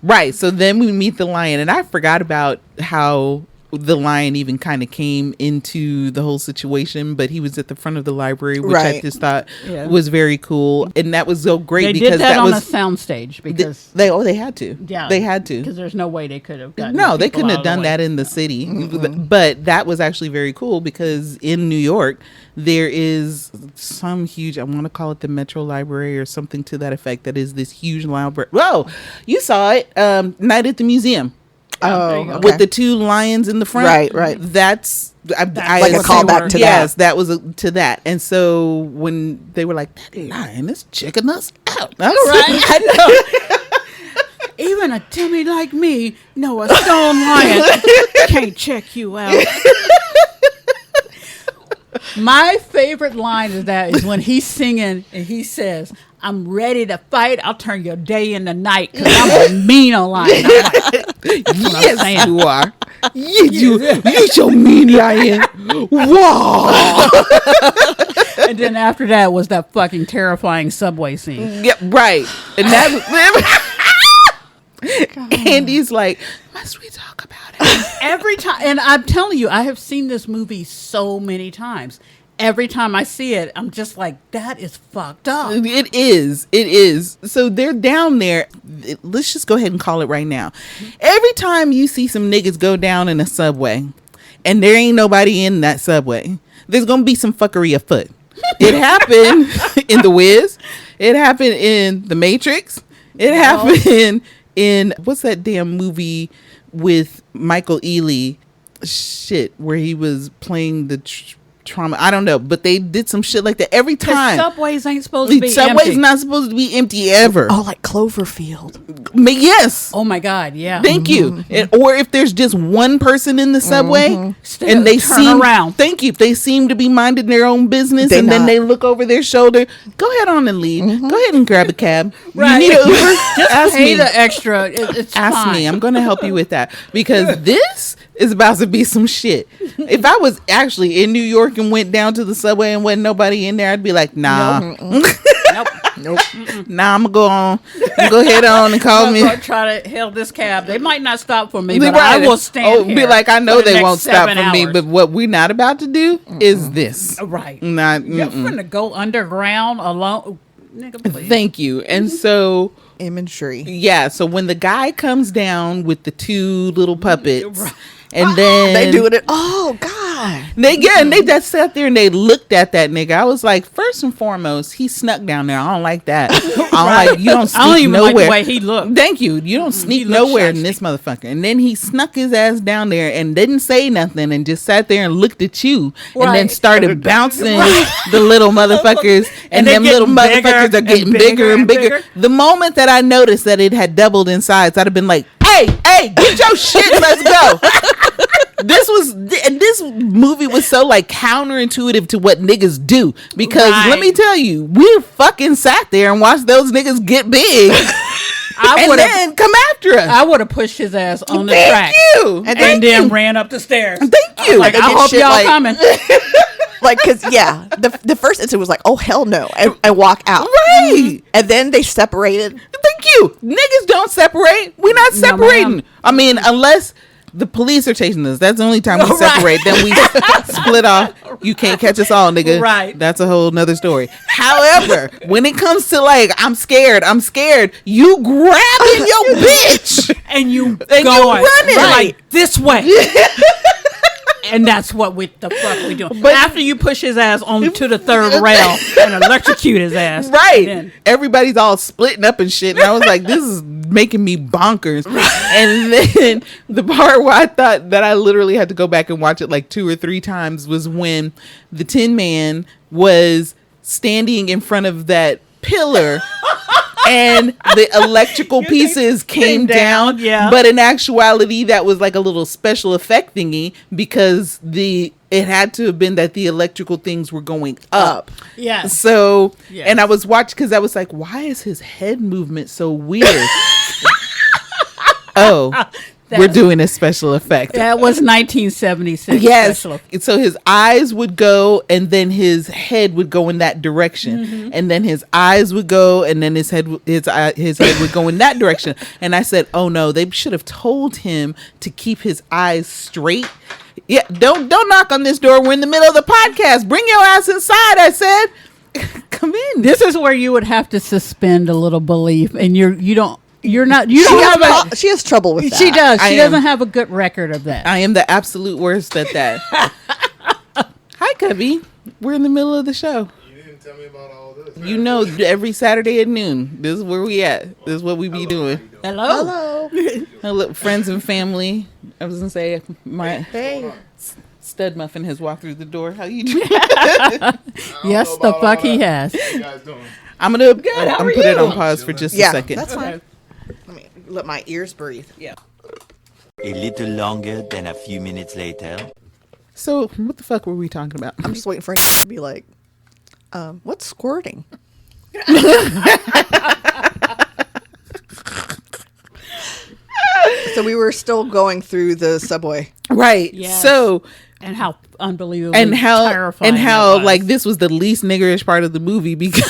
Right. So then we meet the lion, and I forgot about how the lion even kind of came into the whole situation, but he was at the front of the library, which I Right. just thought Yeah. was very cool, and that was so great They because did that on was a soundstage because they had to. yeah, They had to. because there's no way they could have gotten No, the they people couldn't out have of the done way. that in the city. But that was actually very cool because in New York, there is some huge, I want to call it the Metro Library or something to that effect, that is this huge library. Whoa, you saw it, Night at the Museum. There you go. Okay. With the two lions in the front. Right. That's Like a callback to that. Yes, that was to that. And so when they were like, that lion is checking us out. I was like, I know. Even a Timmy like me, no, a stone lion can't check you out. My favorite line is when he's singing and he says, "I'm ready to fight. I'll turn your day into night because I'm a mean lion." Yes, you are. You so mean lion. Wow. And then after that was that fucking terrifying subway scene. Yep, right. And that Andy's like, must we talk about it? Every time, and I'm telling you, I have seen this movie so many times. Every time I see it, I'm just like, that is fucked up. It is. So they're down there. Let's just go ahead and call it right now. Every time you see some niggas go down in a subway and there ain't nobody in that subway, there's going to be some fuckery afoot. It happened in The Wiz. It happened in The Matrix. It happened in, what's that damn movie with Michael Ealy? Shit, where he was playing the trauma. I don't know, but they did some shit like that every time. Subways ain't supposed to be Subway's empty. not supposed to be empty ever. Oh, like Cloverfield. Yes. Oh my God, yeah. Thank you. Or if there's just one person in the subway and they turn around. Thank you. They seem to be minding their own business They and then not. they look over their shoulder. Go ahead on and leave. Go ahead and grab a cab. Right. You need an Uber? Just Ask pay me. the extra. It's Ask fine. me. I'm going to help you with that because this is about to be some shit. If I was actually in New York and went down to the subway and wasn't nobody in there, I'd be like, nah. Nope. Nah, I'm going to go ahead on and call I'm me. gonna try to hail this cab. They might not stop for me, Be but I right. will stand here Be like, I know for the they next won't stop 7 for me, hours. but what we're not about to do is this. Right. Not. You're mm-mm. finna go underground alone. Nigga, please. Thank you. And so, Imagery. yeah. So when the guy comes down with the two little puppets, and then They do it. Oh God. and they just sat there and they looked at that nigga. I was like, first and foremost, he snuck down there. I don't like that. I don't like, you don't sneak I don't even nowhere. like the way he looked. Thank you. You don't sneak looked nowhere in shiesty. this motherfucker. And then he snuck his ass down there and didn't say nothing and just sat there and looked at you and then Right. started bouncing the little motherfuckers and they're them little getting bigger motherfuckers are and getting bigger bigger and and bigger. bigger. The moment that I noticed that it had doubled in size, I'd have been like, hey, get your shit, let's go. This movie was so like counterintuitive to what niggas do because Right. let me tell you, we fucking sat there and watched those niggas get big I and would have. then come after us. I would have pushed his ass on the Thank track you. And and then ran up the stairs. Thank you. Like, They I did hope shit y'all like- coming. Like, cause yeah, the first instant was like, oh hell no, and walk out. Right. And then they separated. Thank you. Niggas don't separate. We're not No, separating. ma'am. I mean, unless the police are chasing us. That's the only time we Right. separate. Then we split off. You can't catch us all, nigga. Right. That's a whole nother story. However, when it comes to like, I'm scared. You grabbing your bitch. And you And going you running. like this way. And that's what the fuck we doing. But- After you push his ass onto the third rail and electrocute his ass. Right. then- Everybody's all splitting up and shit. And I was like, this is making me bonkers. And then the part where I thought that I literally had to go back and watch it like 2 or 3 times was when the Tin Man was standing in front of that pillar and the electrical pieces came down. Yeah. But in actuality, that was like a little special effect thingy because it had to have been that the electrical things were going up. Yeah. So, Yes. and I was watching because I was like, why is his head movement so weird? We're doing a special effect. That was 1976. Yes. Special. So his eyes would go and then his head would go in that direction. And then his eyes would go and then his head would go in that direction. And I said, oh no, they should have told him to keep his eyes straight. Yeah, don't knock on this door. We're in the middle of the podcast. Bring your ass inside, I said. Come in. This is where you would have to suspend a little belief, and you don't She has trouble with that. She does. She doesn't have a good record of that. I am the absolute worst at that. Hi, Cubby. We're in the middle of the show. You didn't tell me about all this. You know, every Saturday at noon, this is where we at. This is what we be doing. Hello. Hello, friends and family. I was gonna say my Hey. stud muffin has walked through the door. How you doing? Yes, the fuck he has. What you guys doing? I'm gonna put it on pause for just a second. That's fine. Let me let my ears breathe. Yeah. A little longer than a few minutes later. So, what the fuck were we talking about? I'm just waiting for to be like, what's squirting? So we were still going through the subway. Right. Yes. So, And how unbelievable and how terrifying like this was the least niggerish part of the movie because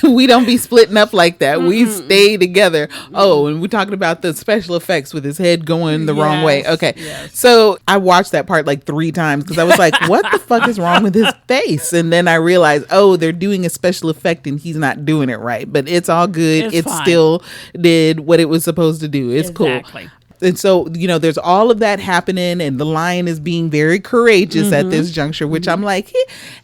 we don't be splitting up like that. Mm-hmm. We stay together. Oh, and we're talking about the special effects with his head going the wrong way. Okay. Yes. So I watched that part like 3 times because I was like, what the fuck is wrong with his face? And then I realized, they're doing a special effect and he's not doing it right. But it's all good. It fine. still did what it was supposed to do. It's Exactly. cool. And so, there's all of that happening and the lion is being very courageous at this juncture, which I'm like,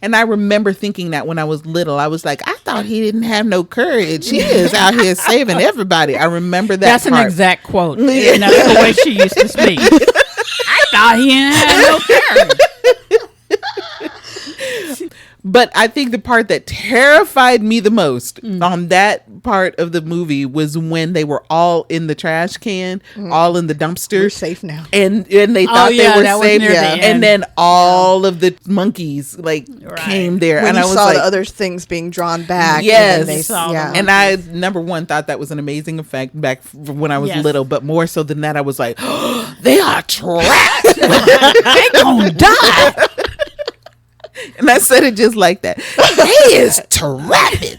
and I remember thinking that when I was little, I was like, I thought he didn't have no courage. He is out here saving everybody. I remember that. That's part. an exact quote. And that's the way she used to speak. I thought he didn't have no courage. But I think the part that terrified me the most on that part of the movie was when they were all in the trash can, all in the dumpster. We're safe now. And they thought they were safe. And then all of the monkeys came there. When and you I was saw like, the other things being drawn back. Yes. And, then Saw them. and I, number one, thought that was an amazing effect back when I was little. But more so than that, I was like, they are trapped. They gonna die. And I said it just like that. He is trapping.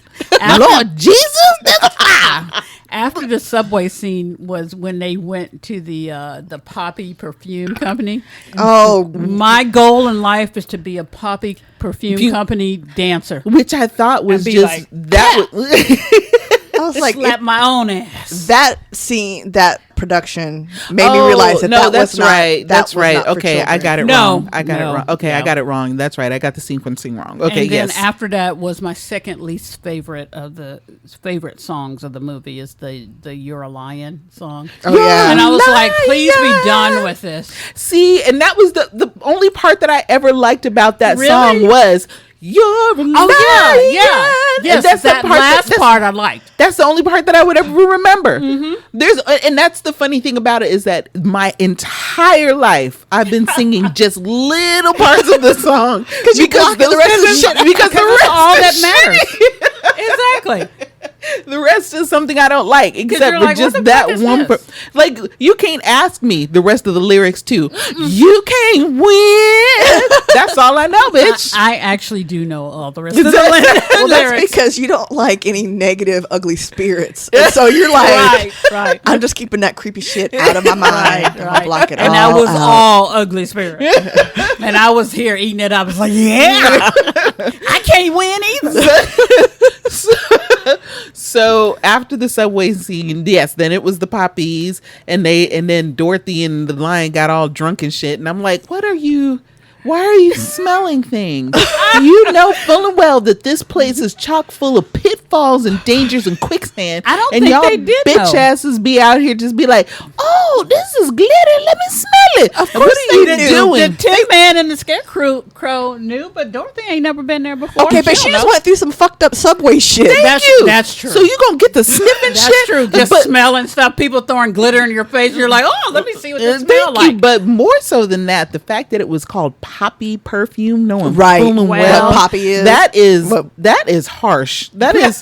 Lord Jesus, that's fire. After the subway scene was when they went to the Poppy perfume company. Oh, My goal in life is to be a Poppy perfume company dancer. Which I thought was be just like, that. I was like, Slap my own ass. that scene, that production made me realize that that that's was not, right. That's was right. not for Okay, I children. got it No, wrong. I got it no, wrong. Okay, I no. got it wrong. That's right. I got the sequencing wrong. Okay, and then yes. after that was my second least favorite of the favorite songs of the movie is the You're a Lion song. Oh, yeah. And I was like, please be done with this. See, and that was the only part that I ever liked about that Really? song was You're a Lion. Yes, And that's that the part last part I liked. That's the only part that I would ever remember. And that's the funny thing about it is that my entire life I've been singing just little parts of the song because blocking the rest of the shit. Because the rest all is that matters. Exactly. The rest is something I don't like, except you're for like, just what the that fuck is one. this? Like, you can't ask me the rest of the lyrics too. You can't win. That's all I know, bitch. I actually do know all the rest of the Well, that's lyrics. because you don't like any negative, ugly spirits. And so you're like, Right. I'm just keeping that creepy shit out of my mind. I'll block it And all that was out. all ugly spirit. And I was here eating it up. I was like, yeah, I can't win either. So after the subway scene, yes, then it was the poppies, and then Dorothy and the lion got all drunk and shit. And I'm like, why are you smelling things? You know full and well that this place is chock full of pit pitfalls and dangers and quicksand. I don't and think y'all they did, bitch though. asses be out here just be like, oh, this is glitter. Let me smell it. Of And what course are you they do. doing? The Tin Man and the Scarecrow knew, but Dorothy ain't never been there before. Okay, but she just went through some fucked up subway shit. Thank you. That's true. So you gonna get the sniffing That's shit? true. Just but, smelling stuff, people throwing glitter in your face. You're like, oh, let me see what this smells Thank you. like. But more so than that, the fact that it was called poppy perfume, knowing Right. full and Well, well, what poppy is. that is harsh. That is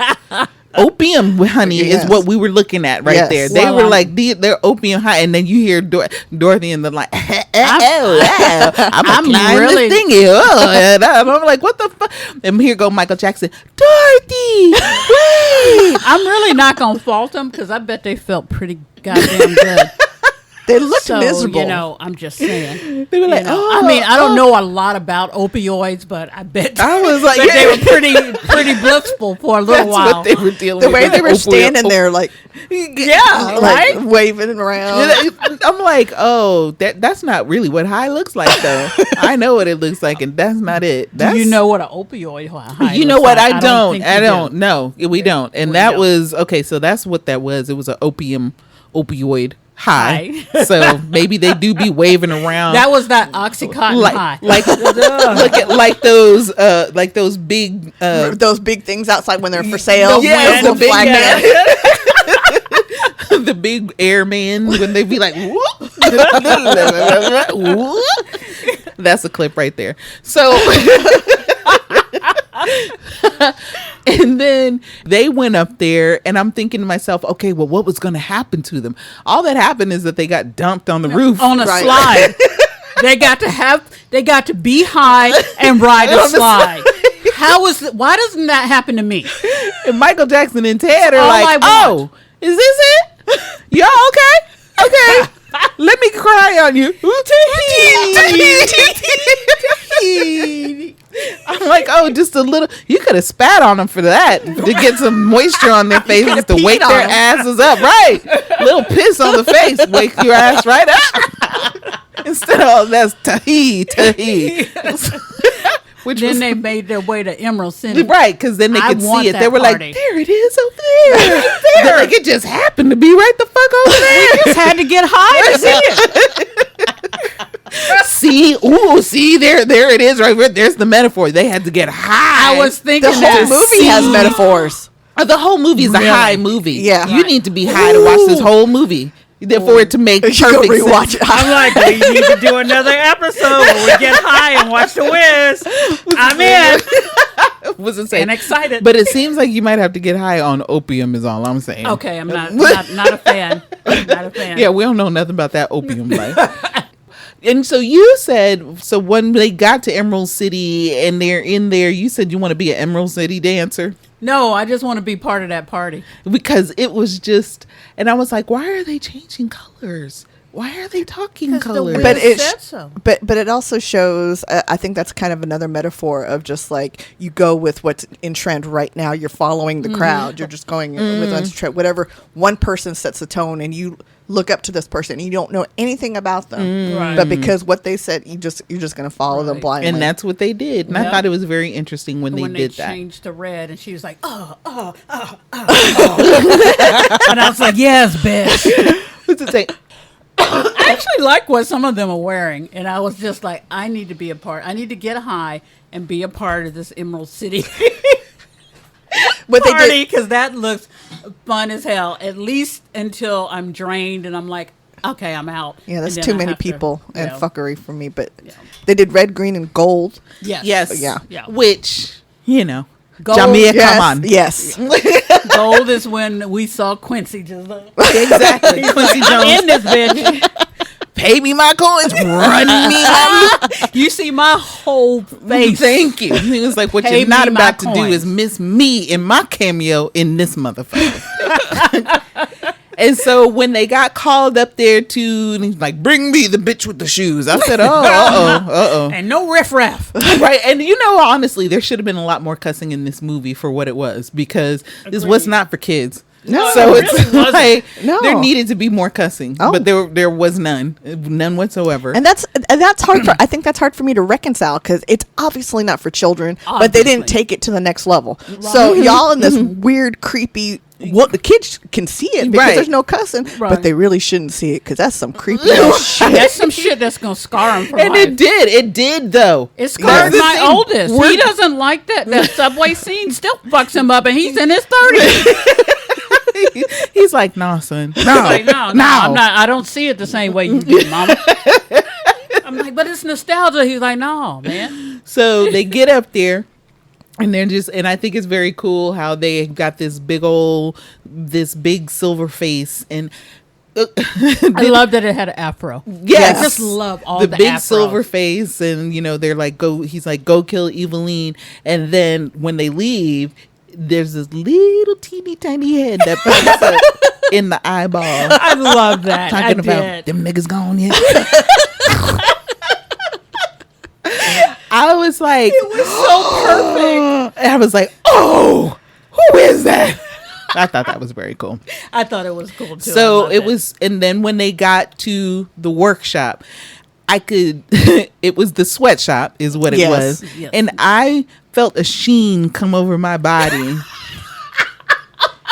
opium, honey, Yes. is what we were looking at right Yes. there. They Well, were like they're opium high, and then you hear Dorothy and they're like, I'm climb really- this thingy. Oh, and I'm like, what the fuck? And here go Michael Jackson, Dorothy, wait. I'm really not gonna fault them because I bet they felt pretty goddamn good. They looked So, miserable. you know, I'm just saying. They were like, You know, oh, I mean, I don't know a lot about opioids, but I bet I was like, that they yeah. were pretty blissful for a little That's while. what they were dealing the with. way they were standing there, like, Yeah, like right? waving around. I'm like, oh, that's not really what high looks like, though. I know what it looks like, and that's not it. That's, Do you know what an opioid high You know looks what? like? I don't. think I you don't. do. No, we don't. And We that don't. was okay. So that's what that was. It was an opioid high. High. So maybe they do be waving around. That was that Oxycontin high. like look at like those big Those big things outside when they're for sale. yeah, with the big flag man. there. the big airman when they be like whoop. Whoop. That's a clip right there. So and then they went up there and I'm thinking to myself, okay, well, what was going to happen to them? All that happened is that they got dumped on the roof. On a Right. slide. They got to be high and ride a slide. Why doesn't that happen to me? And Michael Jackson and Ted are All I like, want. oh, is this it? Y'all okay? Okay. Let me cry on you. I'm like, oh, just a little. You could have spat on them for that to get some moisture on their faces to wake peed their on 'em. asses up. Right. Little piss on the face. Wake your ass right up. Instead of all that's tahi. Which Then was they made their way to Emerald City. right, because then they I could want see it. that They were party. like, there it is over there. Right there. They're like, it just happened to be right the fuck over there. Just had to get high to see it. See, there it is right there. There's the metaphor. They had to get high. I was thinking The whole that. movie has metaphors. The whole movie is a Really? high movie. Yeah. You need to be high to watch this whole movie. For it to make You should go perfect rewatch sense. it. I'm like, we need to do another episode where we get high and watch The Wiz. I'm in Wasn't saying. and excited. But it seems like you might have to get high on opium is all I'm saying. Okay, I'm not a fan. Not a fan. Yeah, we don't know nothing about that opium life. And so you said, so when they got to Emerald City and they're in there, you said you want to be an Emerald City dancer? No, I just want to be part of that party. Because it was just, and I was like, why are they changing colors? Why are they talking colors? But it said so. but it also shows. I think that's kind of another metaphor of just like you go with what's in trend right now. You're following the crowd. You're just going with what's in trend. Whatever one person sets the tone, and you look up to this person, and you don't know anything about them, Right. but because what they said, you're just going to follow them Right. blindly. And that's what they did. And I Yeah. thought it was very interesting when When they they did that. changed to red, and she was like, and I was like, yes, bitch. What's it say? I actually like what some of them are wearing, and I was just like, I need to be a part. I need to get high and be a part of this Emerald City what they party did. because that looks fun as hell. At least until I'm drained and I'm like, okay, I'm out. Yeah, that's And then too I many have to, people you and know, fuckery for me. But Yeah. they did red, green, and gold. Yes. Yes. Yeah. Yeah. Which, you know, Gold, Jamia, Yes, come on. yes. Gold is when we saw Quincy just like, Exactly. Quincy I'm in Jones. this bitch. Pay me my coins. Run me my You see my whole face. Thank you. He was like, what Pay you're not me my about to do coins. is miss me in my cameo in this motherfucker. And so when they got called up there to, and he's like, bring me the bitch with the shoes. I said, uh-oh. And no riffraff. Right. And you know, honestly, there should have been a lot more cussing in this movie for what it was, because this was not for kids. No, so it it's really like No. there needed to be more cussing, but there was none whatsoever. And that's hard for, I think that's hard for me to reconcile because it's obviously not for children, but they didn't take it to the next level. So y'all in this weird, creepy. Well, the kids can see it because there's no cussing, but they really shouldn't see it because that's some creepy shit. That's some shit that's gonna scar him for And life. it did though. It scarred That's the my thing. oldest. He doesn't like that. That subway scene still fucks him up, and he's in his 30s. He's like, nah, son. No, Like, no, I'm not. I don't see it the same way you do, Mama. I'm like, but it's nostalgia. He's like, no, man. So they get up there. And they're just, and I think it's very cool how they got this big silver face, and I love that it had an afro. Yes. I just love all the big afros. silver face, and they're like, he's like, go kill Evilene, and then when they leave, there's this little teeny tiny head that pops up in the eyeball. I love that. Talking about them niggas gone yet. I was like, It was so perfect. I was like, oh, who is that? I thought that was very cool. I thought it was cool too. So it was, and then when they got to the workshop, it was the sweatshop is what it was. Yes. And I felt a sheen come over my body.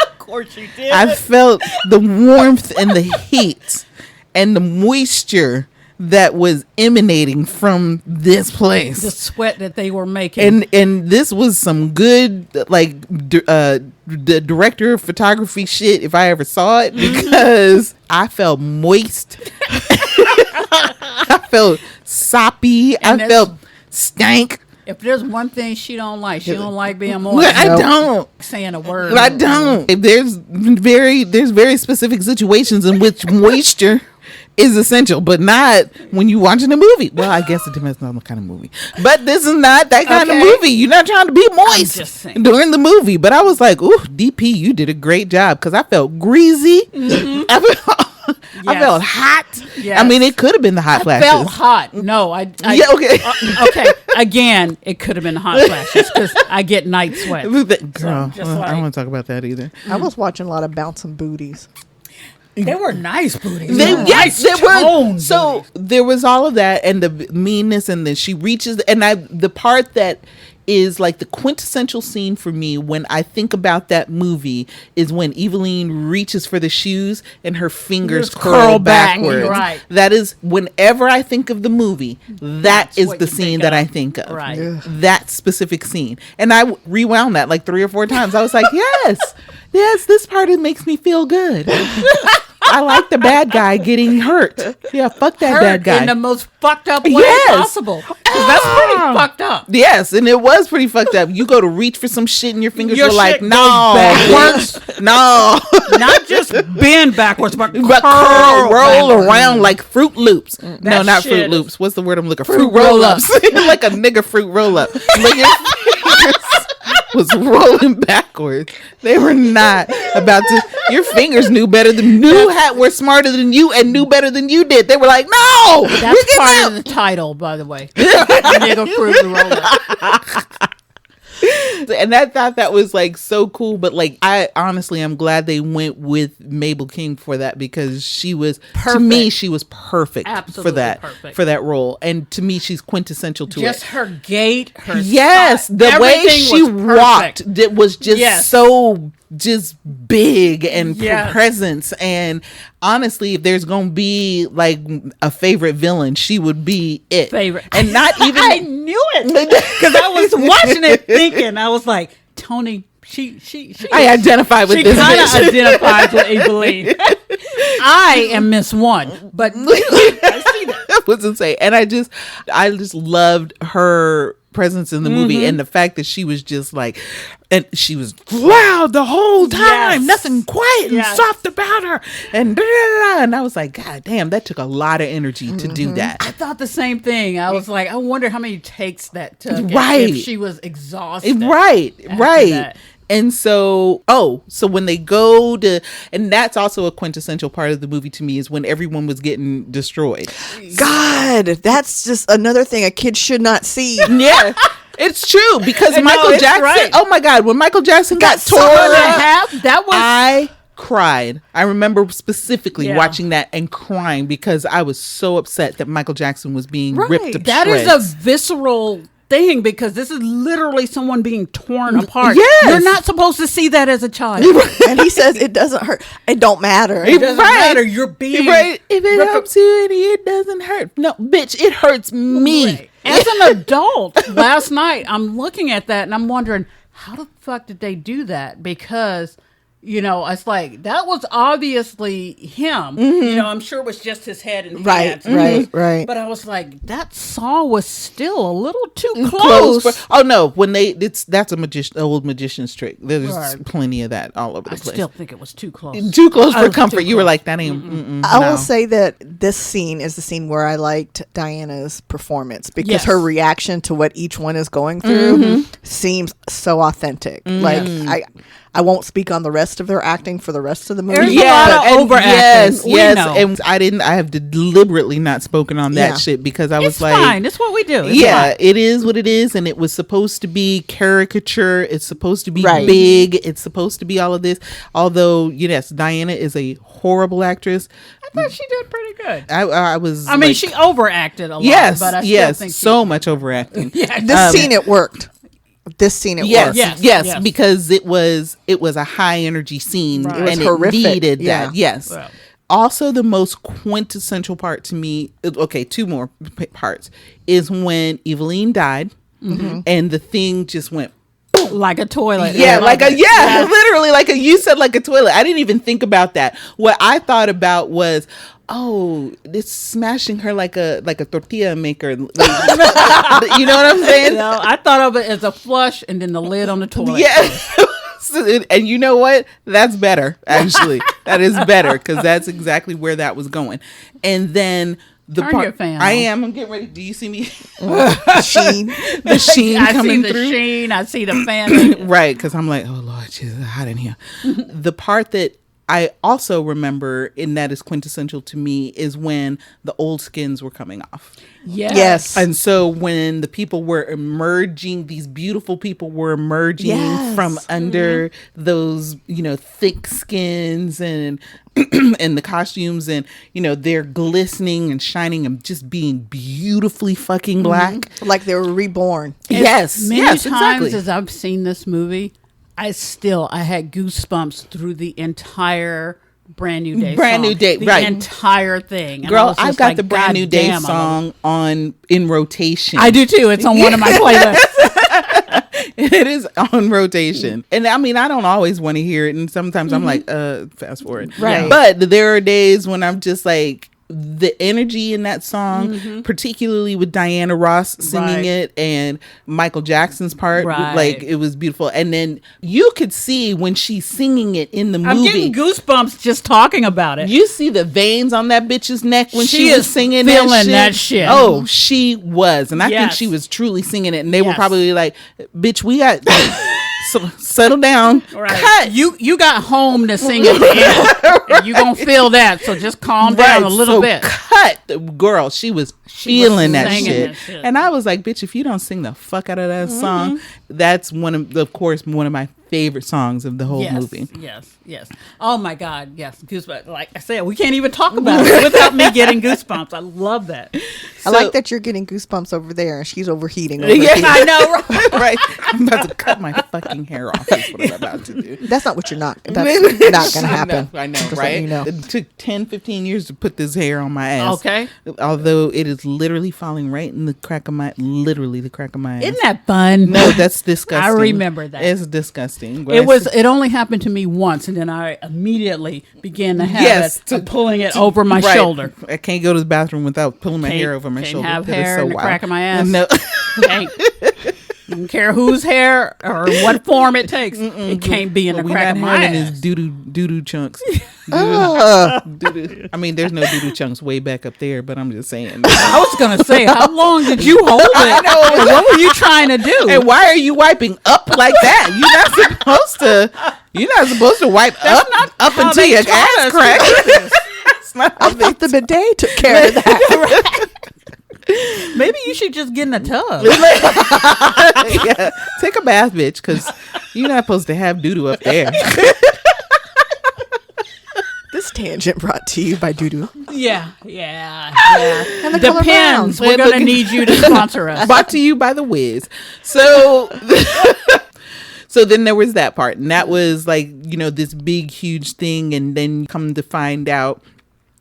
Of course you did. I felt the warmth and the heat and the moisture that was emanating from this place. The sweat that they were making. And this was some good, like, the director of photography shit, if I ever saw it, because I felt moist. I felt soppy. And I felt stank. If there's one thing she don't like being moist. I don't. Saying a word. I don't. There's very specific situations in which moisture is essential, but not when you watching a movie. Well, I guess it depends on the kind of movie. But this is not that kind of movie. You're not trying to be moist during the movie. But I was like, ooh, DP, you did a great job, because I felt greasy. Mm-hmm. I felt hot. Yes. I mean, it could have been the hot flashes. I felt hot. No, okay. Okay. Again, it could have been the hot flashes because I get night sweats. Girl, I don't want to talk about that either. I was watching a lot of bouncing booties. They were nice booties. They were. So there was all of that, and the meanness, and then she reaches, and the part that is like the quintessential scene for me when I think about that movie is when Evilene reaches for the shoes and her fingers curl backwards. Right. That is, whenever I think of the movie, that's the scene that I think of. Right. Yeah. That specific scene. And I rewound that like 3 or 4 times. I was like, yes, this part makes me feel good. I like the bad guy getting hurt. Yeah, fuck that bad guy. In the most fucked up way possible. Because that's pretty fucked up. Yes, and it was pretty fucked up. You go to reach for some shit and your fingers were like, no. Backwards. No. Not just bend backwards, but roll backwards. around like Fruit Loops. No, not shit Fruit Loops. What's the word I'm looking for? Fruit roll-ups. Like a nigga fruit roll-up. Like your fingers was rolling backwards. They were not about to. Your fingers knew were smarter than you and knew better than you did. They were like, no. That's part of the title, by the way. Nigga fruit roll-up. And I thought that was like so cool, but like I'm glad they went with Mabel King for that, because she was perfect. To me, she was perfect. Absolutely for that role, and to me she's quintessential to just her gait, her the way she walked, it was just so just big and presence. And honestly, if there's gonna be like a favorite villain, she would be it. And not even I knew it because I was watching it thinking, I was like, Toni, she I identify with this. She kind of identifies with Evilene. I am Miss One, but I see that. That was insane. And I just loved her presence in the movie, and the fact that she was just like, and she was loud the whole time, nothing quiet and soft about her, and and I was like, God damn, that took a lot of energy to do that. I thought the same thing. I was like, I wonder how many takes that took. Right. If she was exhausted. Right. That. And so when they go to, and that's also a quintessential part of the movie to me, is when everyone was getting destroyed. God, that's just another thing a kid should not see. Yeah. It's true because Michael it's Jackson. right. Oh my God, when Michael Jackson got tore up, that was. I cried. I remember specifically watching that and crying because I was so upset that Michael Jackson was being ripped to That shreds. is a visceral thing because this is literally someone being torn apart. Yes. You're not supposed to see that as a child. And he says it doesn't hurt. It don't matter. It doesn't matter. You're being If it helps you, it doesn't hurt. No, bitch, it hurts me. Right. As an adult, last night I'm looking at that and I'm wondering how the fuck did they do that? Because it's like that was obviously him. I'm sure it was just his head and hands. Right. But I was like, that saw was still a little too close. Oh no, when that's a old magician's trick. There's plenty of that all over the place. I still think it was too close. Too close for comfort. You were like, that ain't. I will say that this scene is the scene where I liked Diana's performance because her reaction to what each one is going through seems so authentic. Like I won't speak on the rest of their acting for the rest of the movie. There's a lot of overacting. Yes. And I have deliberately not spoken on that shit because I was like, fine. It's what we do. It's fine. It is what it is, and it was supposed to be caricature. It's supposed to be big. It's supposed to be all of this. Although, yes, Diana is a horrible actress. I thought she did pretty good. I was. I mean, she overacted a lot. Yes, but I still think so much overacting. This scene it worked. This scene it worked. Yes, because it was a high energy scene It was and horrific. it needed that. Yes. Well. Also, the most quintessential part to me, two more parts, is when Evilene died and the thing just went like a toilet. Literally you said like a toilet. I didn't even think about that. What I thought about was, it's smashing her like a tortilla maker. Like, you know what I'm saying? No, I thought of it as a flush and then the lid on the toilet. Yeah. And you know what? That's better, actually. That is better because that's exactly where that was going. And then Turn your fan I'm getting ready. Do you see me? Sheen. The sheen I coming see the through. sheen. I see the fan. Right, because I'm like, oh Lord, it's hot in here. The part that I also remember, and that is quintessential to me, is when the old skins were coming off. Yes. And so when the people were emerging, these beautiful people were emerging from under those, thick skins and and the costumes, and they're glistening and shining and just being beautifully fucking black, like they were reborn. Many times as I've seen this movie, I had goosebumps through the entire Brand New Day the entire thing. And girl, I've got the Brand New Day song in rotation. I do too. It's on one of my playlists. It is on rotation. And I mean, I don't always want to hear it, and sometimes I'm like, fast forward. Right. But there are days when I'm just like, the energy in that song, particularly with Diana Ross singing it and Michael Jackson's part, like it was beautiful. And then you could see when she's singing it in the movie. I'm getting goosebumps just talking about it. You see the veins on that bitch's neck when she was singing that shit. Oh, she was. And I think she was truly singing it. And they were probably like, bitch, we got... So settle down. Right. Cut. You got home to sing at the end. And you gonna feel that. So just calm down a little bit. Cut, girl. She was feeling that shit. And I was like, bitch, if you don't sing the fuck out of that song, that's one of my favorite songs of the whole movie. Yes. Oh my God. Yes. Goosebumps. Like I said, we can't even talk about it without me getting goosebumps. I love that. I like that you're getting goosebumps over there and she's overheating over here. I know, right? I'm about to cut my fucking hair off. That's what I'm about to do. That's not what that's not going to happen. I know, right? It took 10, 15 years to put this hair on my ass. Okay. Although it is literally falling right in the crack of my ass. Isn't that fun? No, that's disgusting. I remember that. It's disgusting. It only happened to me once, and then I immediately began the habit of pulling it over my shoulder. I can't go to the bathroom without pulling my hair over my shoulder. Can't have hair in the crack of my ass. No. Don't care whose hair or what form it takes. It can't be in the crack of my ass. His doo-doo chunks. Doo-doo. I mean, there's no doo-doo chunks way back up there, but I'm just saying. I was going to say, how long did you hold it? I know. What were you trying to do? And why are you wiping up like that? You're not supposed to wipe up until your ass crack. I thought the bidet took care of that. Maybe you should just get in a tub. Yeah, take a bath, bitch, because you're not supposed to have doo-doo up there. This tangent brought to you by Doodoo. Yeah. And the color brown. Depends. We're going to need you to sponsor us. Brought to you by the Wiz. So... So then there was that part, and that was like, you know, this big, huge thing. And then come to find out,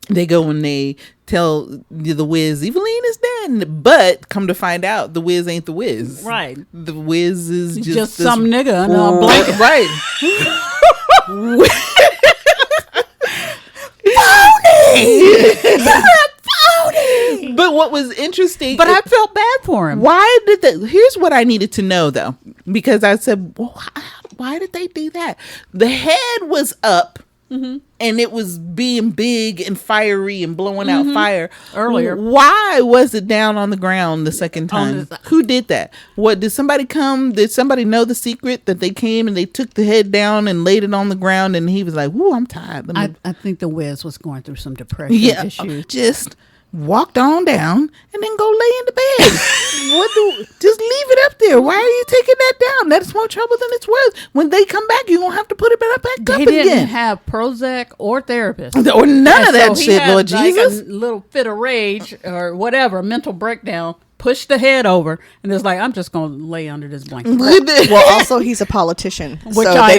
they go and they tell the Wiz, Evilene is dead. But come to find out, the Wiz ain't the Wiz. Right. The Wiz is just some nigga in a blanket. Right. Phony! But what was interesting... But I felt bad for him. Why did they... Here's what I needed to know, though. Because I said, well, why did they do that? The head was up, and it was being big and fiery and blowing out fire. Earlier. Why was it down on the ground the second time? Who did that? What, did somebody come? Did somebody know the secret that they came and they took the head down and laid it on the ground and he was like, "Ooh, I'm tired." I think the Wiz was going through some depression issues. Just walked on down and then go lay in the bed. Just leave it up there. Why are you taking that down? That's more trouble than it's worth. When they come back, you're going to have to put it back up again. They didn't have Prozac or therapist. Or none of that shit, had Lord Jesus. A little fit of rage or whatever, mental breakdown. Pushed the head over and it's like, I'm just going to lay under this blanket. Well, also he's a politician, which so I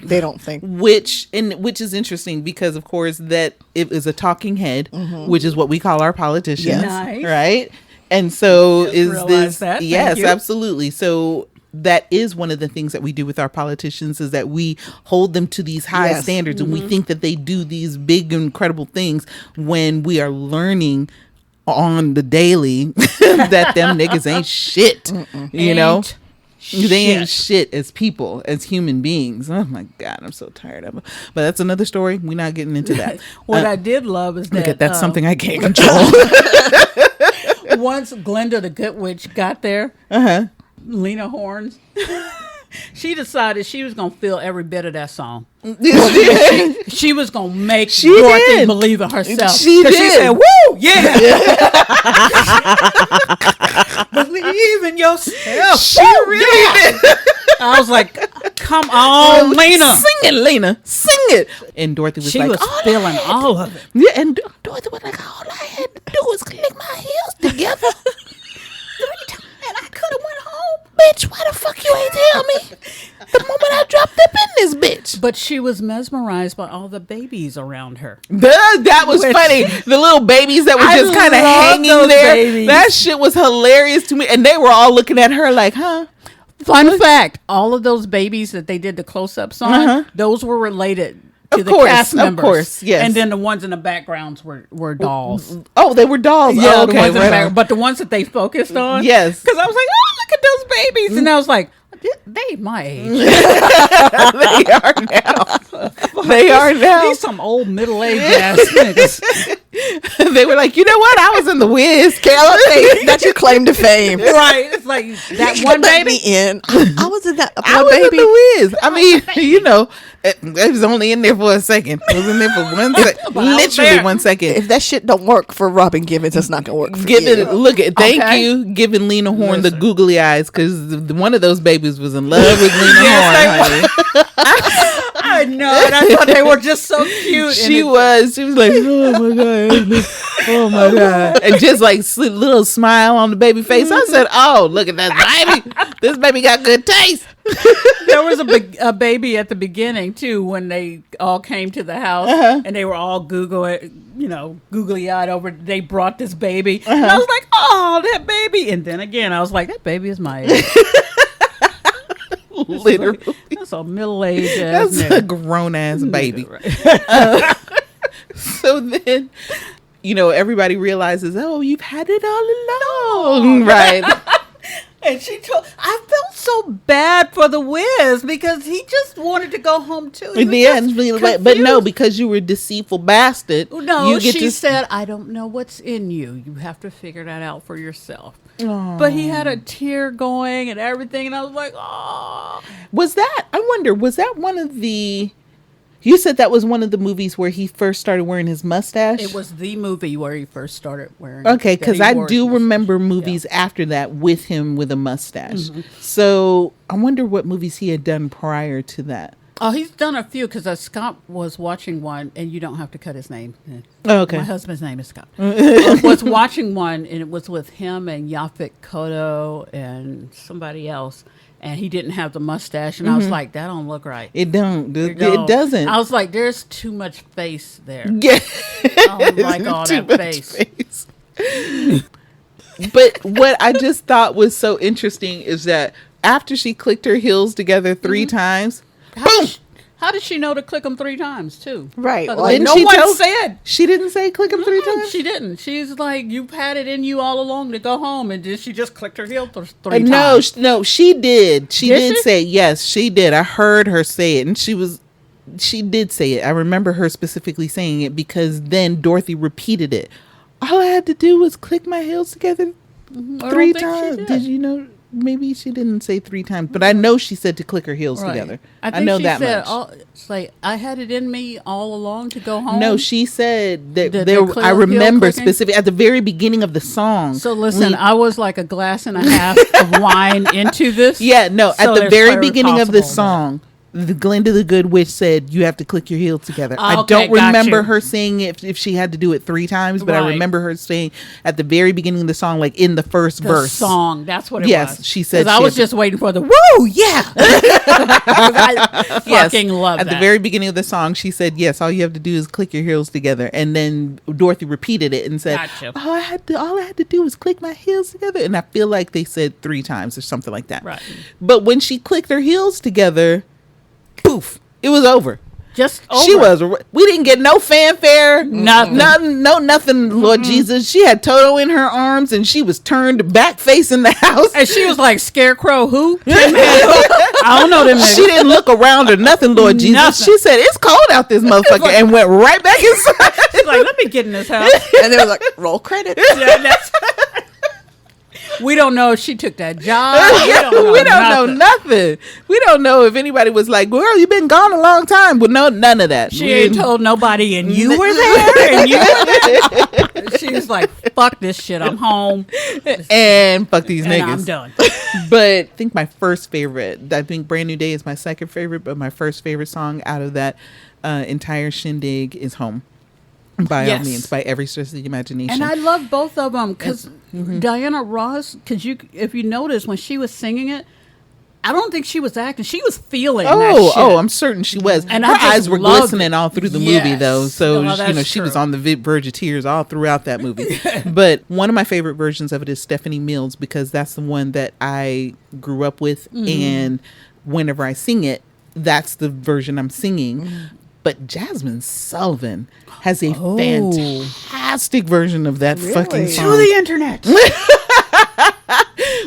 they don't think. Which is interesting because, of course, that it is a talking head, which is what we call our politicians, Nice. right? And so Just is this? that. Yes, absolutely. So that is one of the things that we do with our politicians is that we hold them to these high standards, and we think that they do these big, incredible things when we are learning on the daily that them niggas ain't shit. You know, they ain't shit as people, as human beings. Oh my God, I'm so tired of them. But that's another story. We're not getting into that. What I did love is that that's something I can't control. Once Glenda the Good Witch got there, Lena Horns, she decided she was going to feel every bit of that song. She was going to make Dorothy believe in herself. She did. She said, woo, yeah. Believe in yourself. She really did. I was like, come on, Lena. Sing it, Lena. Sing it. And Dorothy was like, she was feeling all of it. Yeah, and Dorothy was like, all I had to do was click my heels together. 3 times. And I could have went home. Bitch, why the fuck you ain't tell me the moment I dropped up in this bitch? But she was mesmerized by all the babies around her. That was funny. The little babies that were just kind of hanging there. Babies. That shit was hilarious to me. And they were all looking at her like, huh? Fun fact, all of those babies that they did the close-ups on, those were related to the cast members. Of course, yes. And then the ones in the backgrounds were dolls. Oh, they were dolls. Yeah, oh, the ones in the back, but the ones that they focused on. Yes. Because I was like, oh, look at those babies. And I was like, they my age. They are now. They are now. These some old middle-aged ass niggas. They were like, you know what? I was in the Wiz. That's your claim to fame. Right. It's like that one baby. I was in that. I was in the Wiz. I mean, you know, it was only in there for a second. It was in there for 1 second. Literally 1 second. If that shit don't work for Robin Givens, it's not going to work for you. Look at, thank you, giving Lena Horne the googly eyes, because one of those babies was in love with Lena Horne. I know, and I thought they were just so cute. She was like, oh my God, oh my God, and just like little smile on the baby face. I said, oh, look at that baby. This baby got good taste. There was a baby at the beginning too when they all came to the house and they were all googly eyed over. They brought this baby, and I was like, oh, that baby. And then again, I was like, that baby is my age. Literally, that's a middle-aged ass. That's a grown-ass baby. Right. So then, everybody realizes, oh, you've had it all along, right? And I felt so bad for the Wiz because he just wanted to go home too. But no, because you were a deceitful bastard. No, she said, I don't know what's in you. You have to figure that out for yourself. Aww. But he had a tear going and everything, and I was like, oh. I wonder, was that one of the You said that was one of the movies where he first started wearing his mustache? It was the movie where he first started wearing. Okay, because I do remember movies after that with him with a mustache. So I wonder what movies he had done prior to that. Oh, he's done a few because Scott was watching one, and you don't have to cut his name. Oh, okay. My husband's name is Scott. Was watching one, and it was with him and Yaphet Kotto and somebody else, and he didn't have the mustache, and I was like, that don't look right. It don't. It doesn't. I was like, there's too much face there. Yeah. I don't like all that face. But what I just thought was so interesting is that after she clicked her heels together 3 times, boom! How did she know to click them 3 times too? Right. Like, Didn't no she one said. She didn't say click them 3 times? She didn't. She's like, you've had it in you all along to go home, and did she just clicked her heel 3 times? No, she did. She Did did she? say, yes, she did. I heard her say it, and she did say it. I remember her specifically saying it because then Dorothy repeated it. All I had to do was click my heels together 3 times. Did you know? Maybe she didn't say 3 times, but I know she said to click her heels together. I know she that said, much. It's like, I had it in me all along to go home. No, she said that The there. clear I heel remember clicking? specific at the very beginning of the song. So listen, I was like a glass and a half of wine into this. Yeah, no, So at the there's very very beginning of the possible song, the Glinda the Good Witch said you have to click your heels together. I Okay, don't remember got you. her saying if she had to do it 3 times, but I Right. remember her saying at the very beginning of the song, like in the first The verse. song, that's what it was. Yes, she said 'Cause I she was had to- just waiting for the woo, yeah. 'Cause I Yes, fucking love at that. the very beginning of the song, she said, "Yes, all you have to do is click your heels together." And then Dorothy repeated it and said, Gotcha. all I had to do was click my heels together." And I feel like they said 3 times or something like that. Right. But when she clicked her heels together, poof, it was over. Just over. She was. We didn't get no fanfare. Nothing. Nothing. Lord Jesus. She had Toto in her arms, and she was turned back facing the house. And she was like, Scarecrow, who? I don't know them niggas. She didn't look around or nothing, Lord Jesus. Nothing. She said, "It's cold out this motherfucker," and went right back inside. She's like, let me get in this house. And they were like, roll credits. Yeah, that's- we don't know if she took that job. We don't know nothing. We don't know if anybody was like, "Girl, you've been gone a long time." But no, none of that. She We ain't didn't- told nobody, and you were there, and you were there. She was like, fuck this shit, I'm home, and fuck these and niggas. I'm done. But I think my first favorite, I think Brand New Day is my second favorite, but my first favorite song out of that entire shindig is Home. By all Yes. means, by every stretch of the imagination. And I love both of them because Diana Ross, because if you notice when she was singing it, I don't think she was acting. She was feeling that shit. I'm certain she was. And her I just eyes were loved glistening it. all through the Yes. movie, though. So No, that's she was true. on the verge of tears all throughout that movie. But one of my favorite versions of it is Stephanie Mills because that's the one that I grew up with, and whenever I sing it, that's the version I'm singing. But Jasmine Sullivan has a fantastic version of that fucking song. To the internet.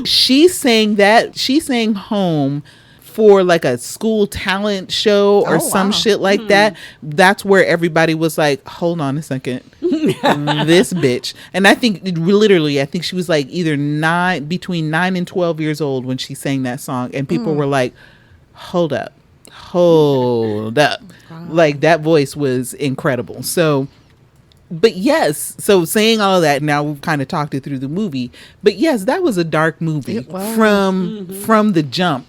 She sang that. She sang Home for like a school talent show or some shit like that. That's where everybody was like, hold on a second. This bitch. And I think I think she was like either between 9 and 12 years old when she sang that song. And people were like, hold up. Like that voice was incredible. So, but yes, so saying all of that, now we've kind of talked it through the movie, but yes, that was a dark movie from the jump.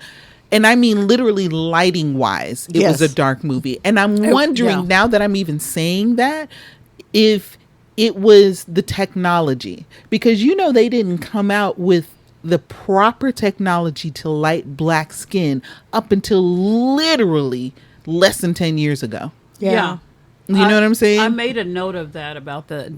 And I mean, literally lighting wise, it was a dark movie. And I'm wondering now that I'm even saying that, if it was the technology, because they didn't come out with the proper technology to light black skin up until literally less than 10 years ago. Yeah. You know what I'm saying? I made a note of that about the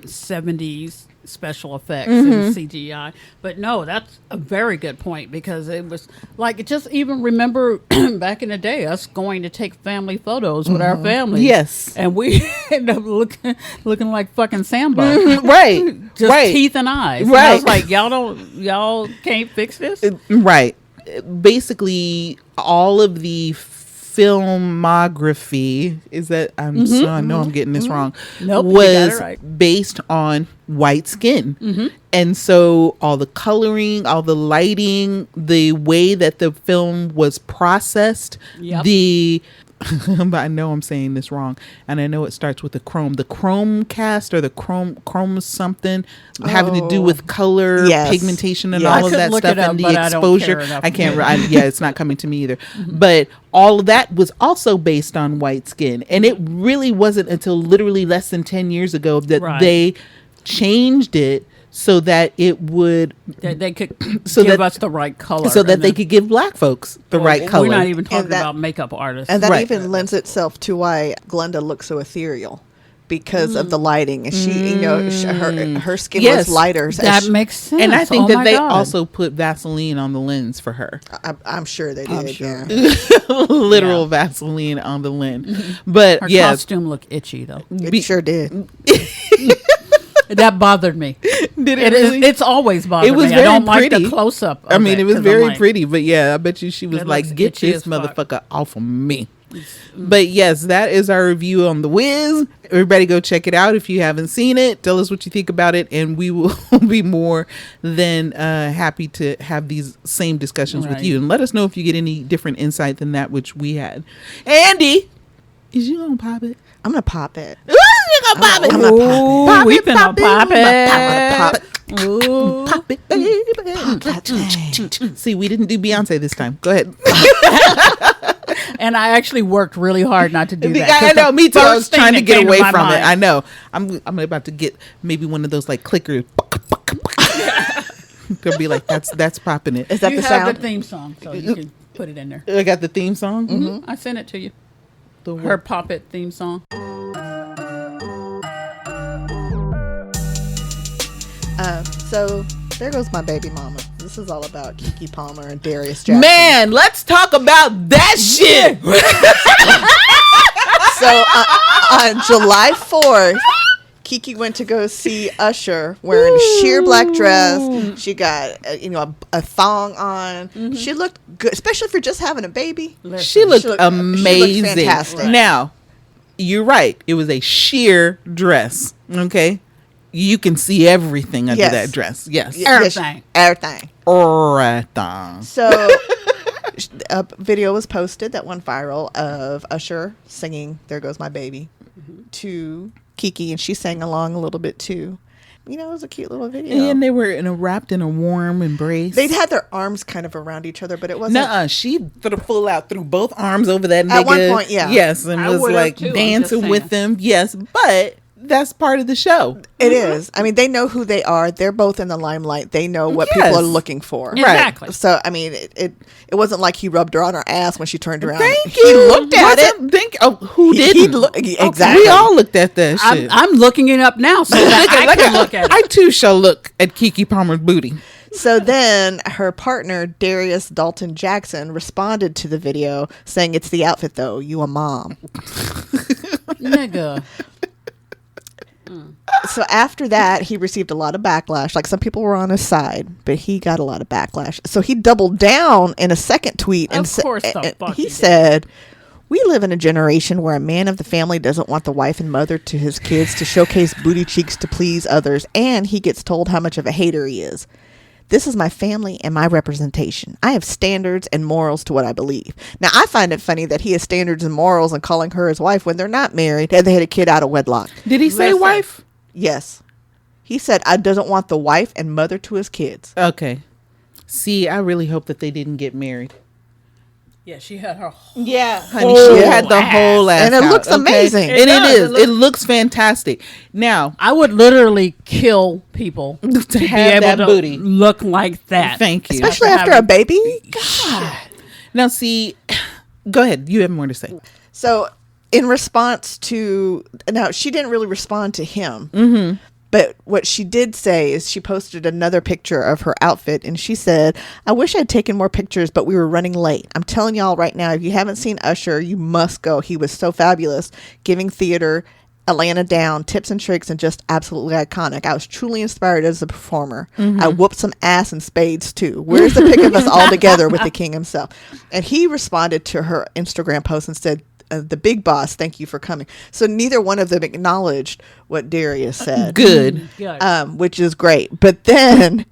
70s special effects and CGI. But no, that's a very good point because it was like, just even remember back in the day, us going to take family photos with our family. Yes. And we end up looking like fucking Sambo. Right. Just right. teeth and eyes. Right. And I was like, y'all can't fix this? Right. Basically, all of the filmography is that I know I'm getting this wrong. Nope, you got it was right. based on white skin. And so all the coloring, all the lighting, the way that the film was processed, but I know I'm saying this wrong, and I know it starts with the chrome cast or the chrome something having to do with color, pigmentation, and all of that stuff, and the exposure. I can't. It's not coming to me either. But all of that was also based on white skin, and it really wasn't until literally less than 10 years ago that they changed it so that it would they could give us the right color, so that they could give black folks the right color. We're not even talking about makeup artists, and that even lends itself to why Glenda looks so ethereal, because of the lighting. And she, her skin was lighter. That makes sense. And I think that they also put Vaseline on the lens for her. I'm sure they did. Yeah. Literal Vaseline on the lens. But her costume looked itchy though. It sure did. That bothered me. Did it really? It's always bothered me. I don't like the close up. I mean, it was very pretty, but I bet you she was like, "Get this motherfucker off of me." But yes, that is our review on The Wiz. Everybody go check it out if you haven't seen it. Tell us what you think about it, and we will be more than happy to have these same discussions with you. And let us know if you get any different insight than that which we had. Andy, is you gonna pop it? I'm gonna pop it. Ooh, you gonna pop it? I'm gonna pop it. We finna pop it. Ooh, pop it, baby. See, we didn't do Beyonce this time. Go ahead. And I actually worked really hard not to do that. I know, me too. I was trying to get away from it. I know. I'm about to get maybe one of those like clickers. They'll be like, that's popping it. Is that the sound? You have the theme song, so you can put it in there. I got the theme song. Mm-hmm. I sent it to you. Her Pop It theme song. So there goes my baby mama. This is all about Keke Palmer and Darius Jackson. Man, let's talk about that shit. So on July 4th, Keke went to go see Usher wearing a sheer black dress. She got a thong on. Mm-hmm. She looked good, especially for just having a baby. She looked amazing. She looked fantastic. Now, you're right. It was a sheer dress. Okay. You can see everything under that dress. Yes. Everything. So a video was posted that went viral of Usher singing "There Goes My Baby" to Keke, and she sang along a little bit too. It was a cute little video. And they were wrapped in a warm embrace. They'd had their arms kind of around each other, but it wasn't. Nuh-uh. She threw both arms over that nigga. At one point, yeah. Yes, and was like dancing with them. Yes, but that's part of the show. It is. I mean, they know who they are. They're both in the limelight. They know what people are looking for. Exactly. Right. So, I mean, it wasn't like he rubbed her on her ass when she turned around. Thank you. He looked at it. Who didn't? Exactly. We all looked at that shit. I'm looking it up now so that I can look at it. I too shall look at Keke Palmer's booty. So then her partner, Darius Jackson, responded to the video saying, "It's the outfit, though. You a mom." Nigga. So after that, he received a lot of backlash. Like, some people were on his side, but he got a lot of backlash. So he doubled down in a second tweet and he said, "We live in a generation where a man of the family doesn't want the wife and mother to his kids to showcase booty cheeks to please others, and he gets told how much of a hater he is. This is my family and my representation. I have standards and morals to what I believe." Now, I find it funny that he has standards and morals and calling her his wife when they're not married and they had a kid out of wedlock. Did he say wife? Yes. He said, "I doesn't want the wife and mother to his kids." Okay. See, I really hope that they didn't get married. Yeah, she had her honey, she had the whole ass and it looks amazing. And it is. It looks fantastic. Now, I would literally kill people to have that booty look like that. Thank you. Especially after a baby. God. Now, see, go ahead. You have more to say. So, in response to, now she didn't really respond to him. Mm-hmm. But what she did say is she posted another picture of her outfit, and she said, "I wish I'd taken more pictures, but we were running late. I'm telling y'all right now, if you haven't seen Usher, you must go. He was so fabulous, giving theater Atlanta down, tips and tricks, and just absolutely iconic. I was truly inspired as a performer. I whooped some ass in spades too. Where's the pic of us all together with the king himself?" And he responded to her Instagram post and said, the big boss, thank you for coming. So neither one of them acknowledged what Darius said. Good. Which is great. But then,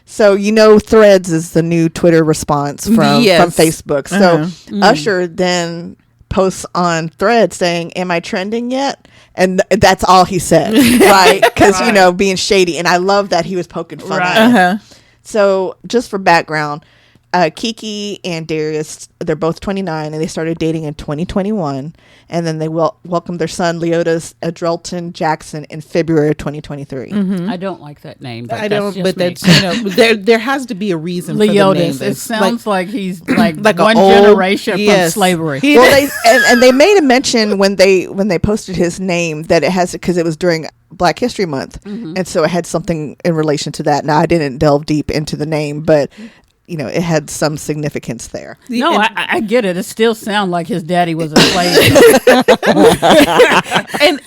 so Threads is the new Twitter response from Facebook. So Usher then posts on Threads saying, "Am I trending yet?" And that's all he said, right? Because being shady, and I love that he was poking fun at it. So just for background, Keke and Darius, they're both 29, and they started dating in 2021, and then they welcomed their son Leotis Adrelton Jackson in February of 2023. I don't like that name. But I don't, but that's there has to be a reason. Leotis. For the name. It sounds like he's like one old, generation from slavery. Well, and they made a mention when they posted his name that it has, because it was during Black History Month, and so it had something in relation to that. Now I didn't delve deep into the name, but it had some significance there. No, I get it. It still sounds like his daddy was a slave.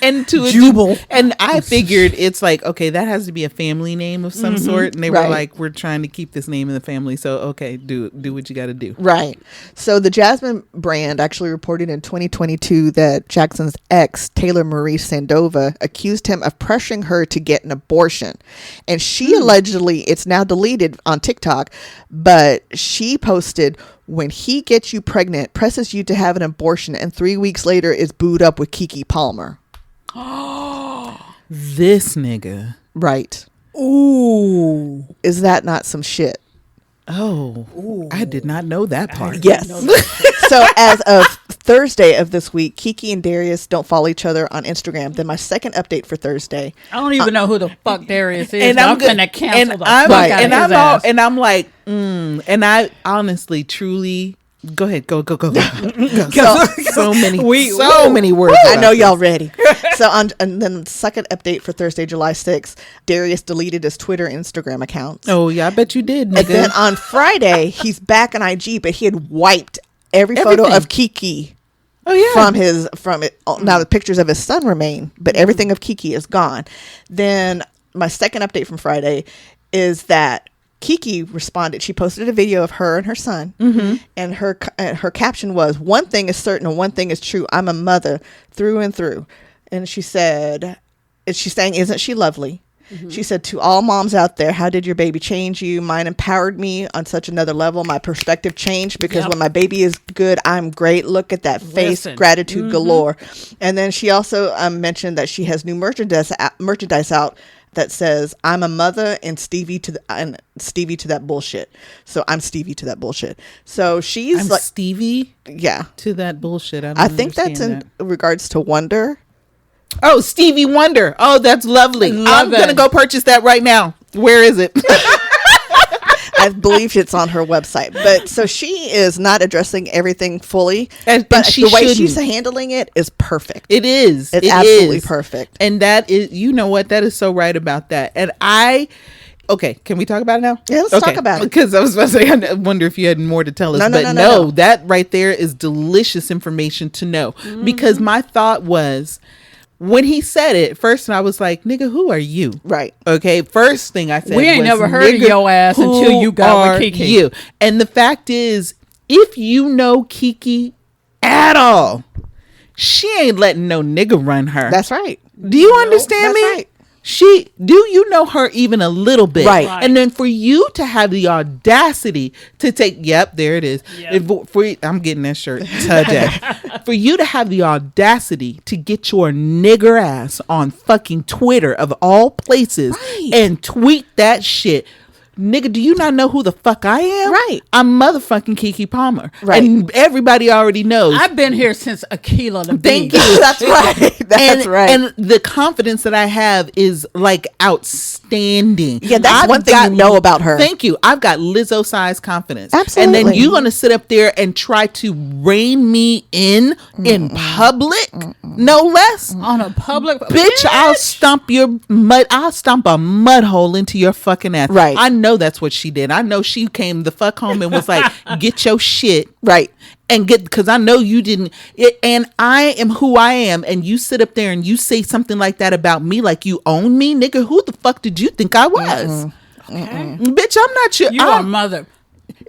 and to Jubal. And I figured it's like, okay, that has to be a family name of some sort. And they were like, we're trying to keep this name in the family. So, okay, do what you got to do. Right. So the Jasmine brand actually reported in 2022 that Jackson's ex, Taylor Marie Sandova, accused him of pressuring her to get an abortion. And she allegedly, it's now deleted on TikTok, but she posted, "When he gets you pregnant, presses you to have an abortion, and 3 weeks later is booed up with Keke Palmer." This nigga. Right. Ooh. Is that not some shit? Oh. Ooh. I did not know that part. Yes. So as of Thursday of this week, Keke and Darius don't follow each other on Instagram. Then my second update for Thursday. I don't even know who the fuck Darius is. And I'm going to cancel the fuck out of his ass. And I'm like, and I honestly, truly, go ahead, go. So many words. I know y'all ready. So and then the second update for Thursday, July 6th, Darius deleted his Twitter and Instagram accounts. Oh yeah, I bet you did, nigga. And then on Friday, he's back on IG, but he had wiped every photo of Keke. Oh yeah, from it. Now the pictures of his son remain, but everything of Keke is gone. Then my second update from Friday is that Keke responded. She posted a video of her and her son, and her caption was, "One thing is certain and one thing is true. I'm a mother through and through." And she's saying, "Isn't she lovely?" She said, "To all moms out there, how did your baby change you? Mine empowered me on such another level. My perspective changed because when my baby is good, I'm great. Look at that face, gratitude galore." And then she also mentioned that she has new merchandise out that says, "I'm a mother and Stevie to that bullshit." So I'm Stevie to that bullshit. So she's like Stevie, to that bullshit. I think that's in regards to Wonder. Oh, Stevie Wonder. Oh, that's lovely. I'm going to go purchase that right now. Where is it? I believe it's on her website. But so she is not addressing everything fully. But the way she's handling it is perfect. It is. It's absolutely perfect. And that is, you know what? That is so right about that. And okay, can we talk about it now? Yeah, let's talk about it. Because I was about to say, I wonder if you had more to tell us. No, that right there is delicious information to know. Because my thought was, when he said it first, and I was like, "Nigga, who are you?" Right. Okay. First thing I said, we ain't never heard of your ass until you got with Keke. You. And the fact is, if you know Keke at all, she ain't letting no nigga run her. That's right. Do you understand me? That's right. Do you know her even a little bit? Right. And then for you to have the audacity to take, there it is. Yep. I'm getting that shirt today. For you to have the audacity to get your nigger ass on fucking Twitter of all places and tweet that shit. Nigga, do you not know who the fuck I am? Right. I'm motherfucking Keke Palmer. Right. And everybody already knows. I've been here since Akila the Thank Bee. you. That's right. That's right. And the confidence that I have is like outstanding. Yeah, that's one thing you know about her. Thank you. I've got Lizzo-sized confidence. Absolutely. And then you're going to sit up there and try to rein me in public? No less? On a public... Bitch, I'll stomp a mud hole into your fucking ass. Right. I know that's what she did. I know she came the fuck home and was like, "Get your shit." Right. And because I know you didn't, and I am who I am, and you sit up there and you say something like that about me, like you own me, nigga. Who the fuck did you think I was? Okay. Bitch, I'm not your. You are mother.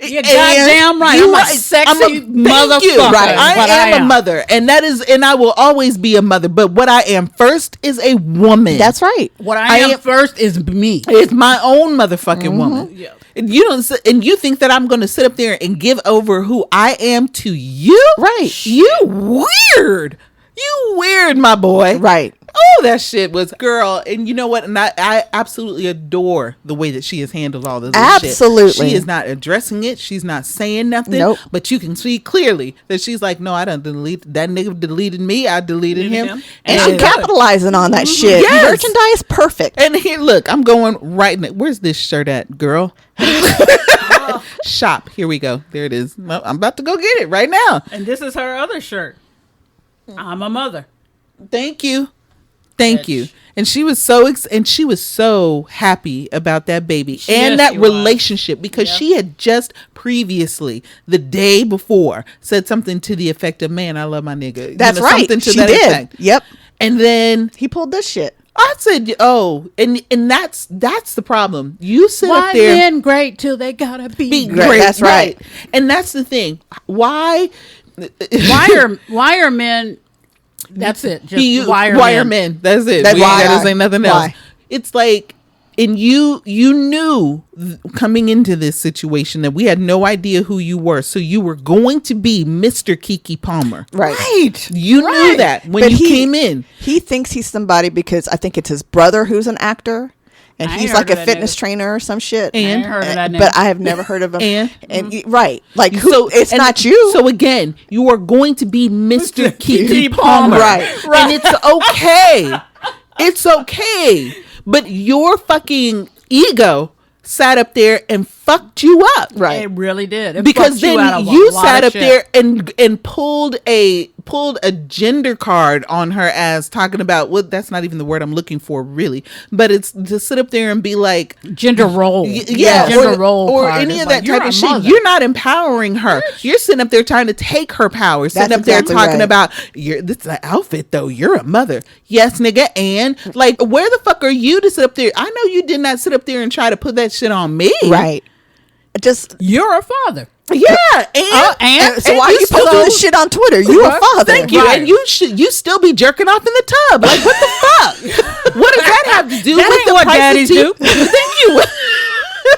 You're goddamn right. I'm a sexy motherfucker. Right. I am a mother, and I will always be a mother. But what I am first is a woman. That's right. What I am first is me. It's my own motherfucking woman. Yeah. And you think that I'm going to sit up there and give over who I am to you? Right. You weird, my boy. Right. Oh, that shit was girl. And you know what? And I absolutely adore the way that she has handled all of this Absolutely. shit. She is not addressing it. She's not saying nothing. Nope. But you can see clearly that she's like, no, I don't delete that nigga deleted me. I deleted him. And she's capitalizing on that shit. Yes. Merchandise perfect. And here, look, I'm going right now. Where's this shirt at, girl? Shop. Here we go. There it is. I'm about to go get it right now. And this is her other shirt. I'm a mother. Thank you. And she was so happy about that baby and that relationship because she had just previously, the day before, said something to the effect of, "Man, I love my nigga." That's right. Something to she that did. effect. Yep. And then he pulled this shit. I said, "Oh," and that's the problem. You sit up there. Why men great till they gotta be great? That's right. And that's the thing. Why are men? That's it. Just why are men? That's it. That's we ain't gotta say nothing else. Why? It's like, and you knew coming into this situation that we had no idea who you were, so you were going to be Mr. Keke Palmer, right? You knew that when you came in. He thinks he's somebody because I think it's his brother who's an actor. And he's like a fitness trainer or some shit. And, but I have never heard of him. And right, like so it's not you. So again, you are going to be Mr. Keke Palmer, right? And it's okay. It's okay. But your fucking ego sat up there and fucked you up, right? It really did. Because then you sat up there and pulled a gender card on her as talking about that's not even the word I'm looking for really, but it's to sit up there and be like gender role, gender role or any of that type of shit. You're not empowering her. You're sitting up there trying to take her power. Sitting up there talking about this is an outfit though. You're a mother, yes, nigga, and like where the fuck are you to sit up there? I know you did not sit up there and try to put that shit on me, right? Just you're a father. Yeah, and so why are you posting this shit on Twitter? You a father. Thank you. Right. And you still be jerking off in the tub. Like what the fuck? What does that have to do with what daddies do? Thank you.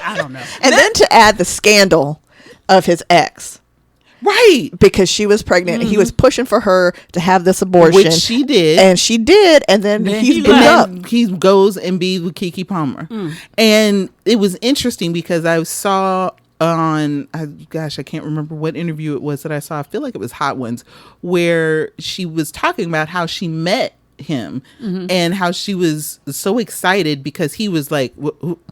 I don't know. And then to add the scandal of his ex. Right. Because she was pregnant and he was pushing for her to have this abortion. Which she did. And she did. And then he goes and be with Keke Palmer. And it was interesting because I saw I can't remember what interview it was that I saw. I feel like it was Hot Ones, where she was talking about how she met him and how she was so excited because he was like,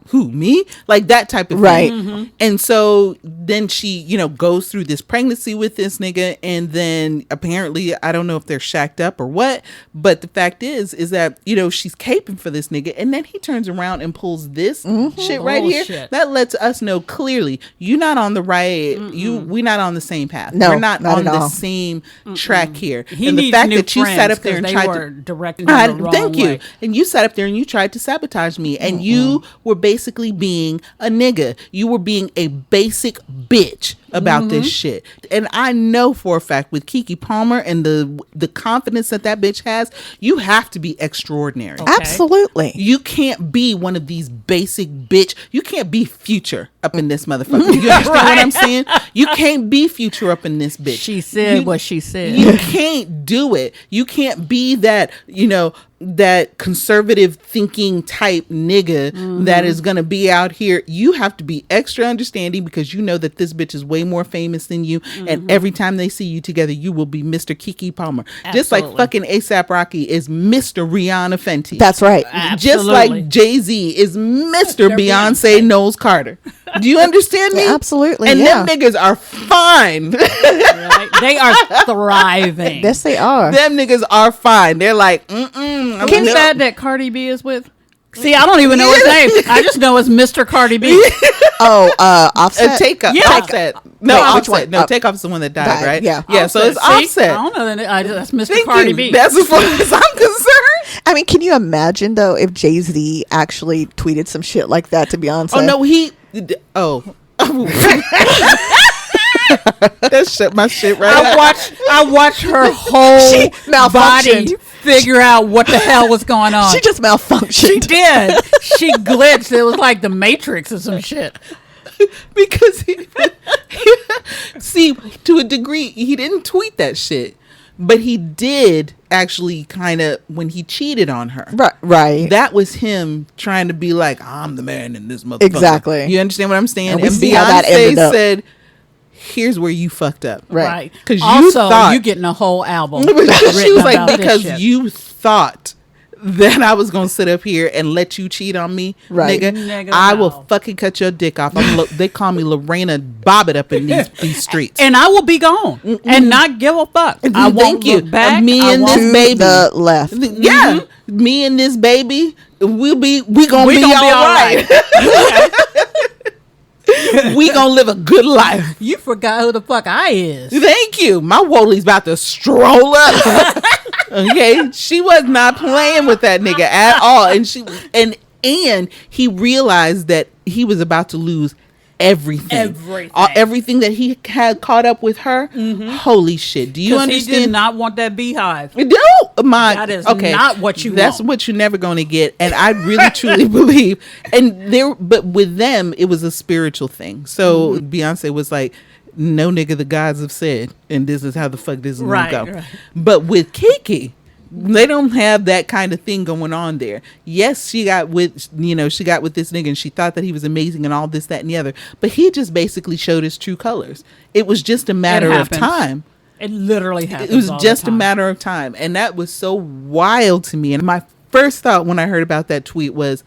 who, me? Like that type of thing. And so then she, goes through this pregnancy with this nigga, and then apparently, I don't know if they're shacked up or what, but the fact is that, she's caping for this nigga, and then he turns around and pulls this shit right here. That lets us know clearly you're not on the right, we're not on the same path. No, we're not on the same track here. And the fact that you sat up there and tried to directing him the wrong way. And you sat up there and you tried to sabotage me, and you were basically being a nigga. You were being a basic bitch about this shit. And I know for a fact with Keke Palmer and the confidence that bitch has, you have to be extraordinary. Okay. Absolutely. You can't be one of these basic bitch. You can't be Future up in this motherfucker. You understand what I'm saying? You can't be Future up in this bitch. She said what she said. You can't do it. You can't be that, that conservative thinking type nigga that is going to be out here. You have to be extra understanding because you know that this bitch is way more famous than you. And every time they see you together, you will be Mr. Keke Palmer. Absolutely. Just like fucking A$AP Rocky is Mr. Rihanna Fenty. That's right. Absolutely. Just like Jay-Z is Mr. Beyonce Knowles Carter. Do you understand me? Yeah, absolutely. And them niggas are fine. Right? They are thriving. Yes, they are. Them niggas are fine. They're like, Can you sad that Cardi B is with? See, I don't even know his name. I just know it's Mr. Cardi B. Offset. Takeoff. Yeah. Offset. No, Wait, Offset. No, Takeoff is the one that died, right? Yeah. Yeah. So it's See? Offset. I don't know that. That's Mr. Thank Cardi you. B. That's as far as I'm concerned. I mean, can you imagine though if Jay-Z actually tweeted some shit like that to Beyonce? Oh no, he. Oh. That shut my shit right up. I watched her whole She malfunctioned. body figure out what the hell was going on. She just malfunctioned. She did. She glitched. It was like the Matrix or some shit. Because see, to a degree, he didn't tweet that shit, but he did actually kind of when he cheated on her. Right. That was him trying to be like, I'm the man in this motherfucker. Exactly. You understand what I'm saying? And we And see how that Beyonce ended up. said, here's where you fucked up. Right. Because you Also, thought you getting a whole album. she was written like, about this because shit. you thought that I was gonna sit up here and let you cheat on me, Right. Nigga, I will no. fucking cut your dick off. They call me Lorena Bobbitt up in these streets. And I will be gone and not give a fuck. I won't Thank you. look back. Me I and won't- this baby. the left. Yeah, me and this baby, we gonna be gonna be all right. We gonna live a good life. You forgot who the fuck I is. Thank you. My Woolie's about to stroll up. Okay, she was not playing with that nigga at all, and he realized that he was about to lose everything. Everything that he had caught up with her. Holy shit! Do you understand? He did not want that beehive. No, That is not what you That's want. what you're never going to get. And I really truly believe. But with them, it was a spiritual thing. So Beyonce was like, no nigga, the gods have said, and this is how the fuck this is going to go. Right. But with Keke, they don't have that kind of thing going on there. Yes, she got with this nigga and she thought that he was amazing and all this, that, and the other. But he just basically showed his true colors. It was just a matter of time. It literally happened. It was just a matter of time. And that was so wild to me. And my first thought when I heard about that tweet was,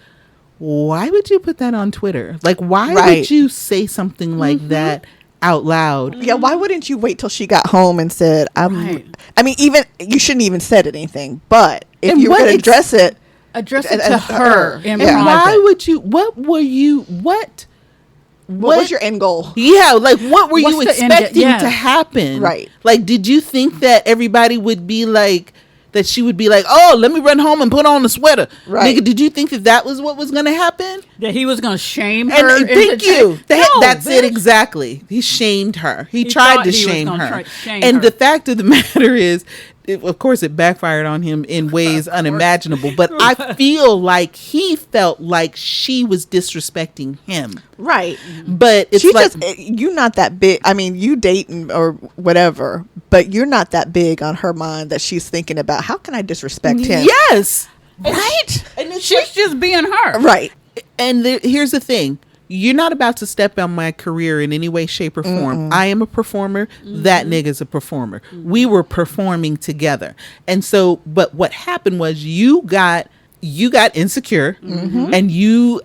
why would you put that on Twitter? Like, why would you say something like that out loud? Yeah, why wouldn't you wait till she got home and said, I mean, even you shouldn't even said anything, but if you were going to address it to her in And private. why would you, what was your end goal? Yeah, like what were What's you the end expecting yeah. to happen? Right. Like, did you think that everybody would be like, that she would be like, oh, let me run home and put on a sweater. Right. Nigga, did you think that was what was going to happen? That he was going to shame her. And thank you. That's bitch. it exactly. He shamed her. He tried thought to he was shame gonna her. shame And her. the fact of the matter is, of course, it backfired on him in ways unimaginable. But I feel like he felt like she was disrespecting him. Right. But it's She like, you're not that big. I mean, you dating or whatever, but you're not that big on her mind that she's thinking about, how can I disrespect him? yes. Right? And it's She's just being her. Right. And here's the thing. You're not about to step on my career in any way, shape, or form. I am a performer. That nigga's a performer. We were performing together. And so, but what happened was you got insecure and you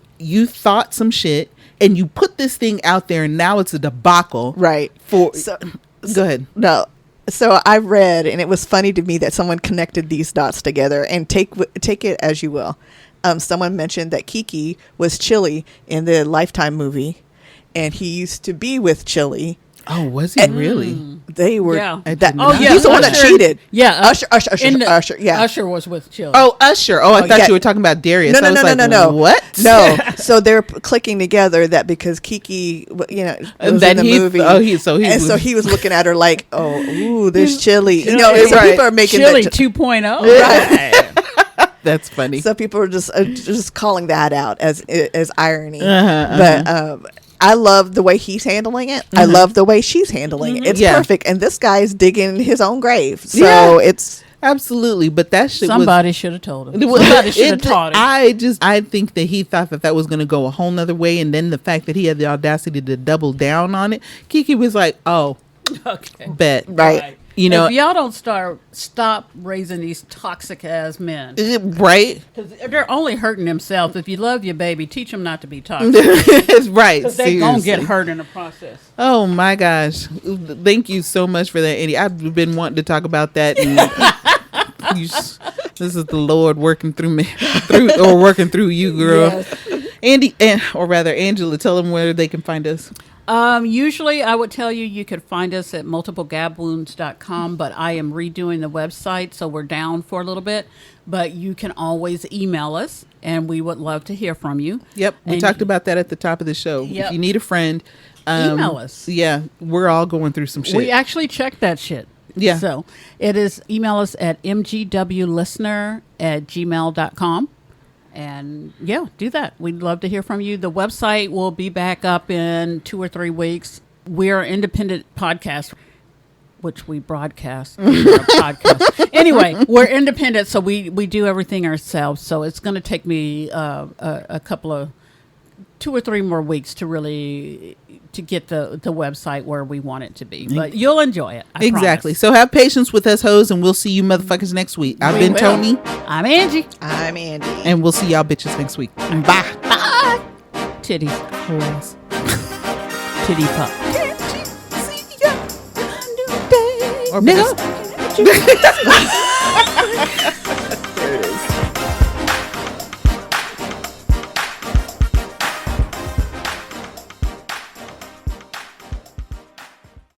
thought some shit and you put this thing out there and now it's a debacle. Right. Go ahead. No. So I read, and it was funny to me that someone connected these dots together, and take it as you will. Someone mentioned that Keke was Chili in the Lifetime movie, and he used to be with Chili. Oh, was he really? They were. Yeah. He's the one that cheated. Yeah. Usher. Yeah. Usher was with Chili. Oh, Usher. Oh, I thought yeah. you were talking about Darius. No, I was like, no. What? No. So they're clicking together that because Keke, was that in the movie. so he was looking at her like, oh, ooh, there's Chili. Chili. So Right. people are making Chili that. 2.0. Right. That's funny. So people are just calling that out as irony. Uh-huh, But I love the way he's handling it. I love the way she's handling it. It's Yeah. perfect. And this guy's digging his own grave. So Yeah. it's Absolutely, but that shit Somebody should have told him. was. Somebody should have taught him. I think that he thought that was going to go a whole nother way, and then the fact that he had the audacity to double down on it, Keke was like, "Oh, Okay. bet, right. You know, if y'all don't stop raising these toxic ass men, right? because they're only hurting themselves. If you love your baby, teach them not to be toxic. It's right. Because they're going to get seriously. hurt in the process. Oh my gosh! Thank you so much for that, Andy. I've been wanting to talk about that. And this is the Lord working through me, working through you, girl. Yes. Andy, or rather, Angela, tell them where they can find us. Usually I would tell you could find us at multiplegabwounds.com, but I am redoing the website, so we're down for a little bit. But you can always email us, and we would love to hear from you. Yep, we And talked about that at the top of the show. Yep. If you need a friend, Email us. Yeah, we're all going through some shit. We actually checked that shit. Yeah. So it is, email us at mgwlistener@gmail.com. And yeah, do that. We'd love to hear from you. The website will be back up in 2 or 3 weeks. We're an independent podcast, which we broadcast. We're a podcast. Anyway, we're independent, so we do everything ourselves. So it's going to take me a couple of 2 or 3 more weeks to really to get the website where we want it to be. But you'll enjoy it. I exactly. promise. So have patience with us hoes, and we'll see you motherfuckers next week. I've been Toni. I'm Angie. I'm Andy. And we'll see y'all bitches next week. Bye. Bye. Titties. Hoes. Titty pop. Or Nigga.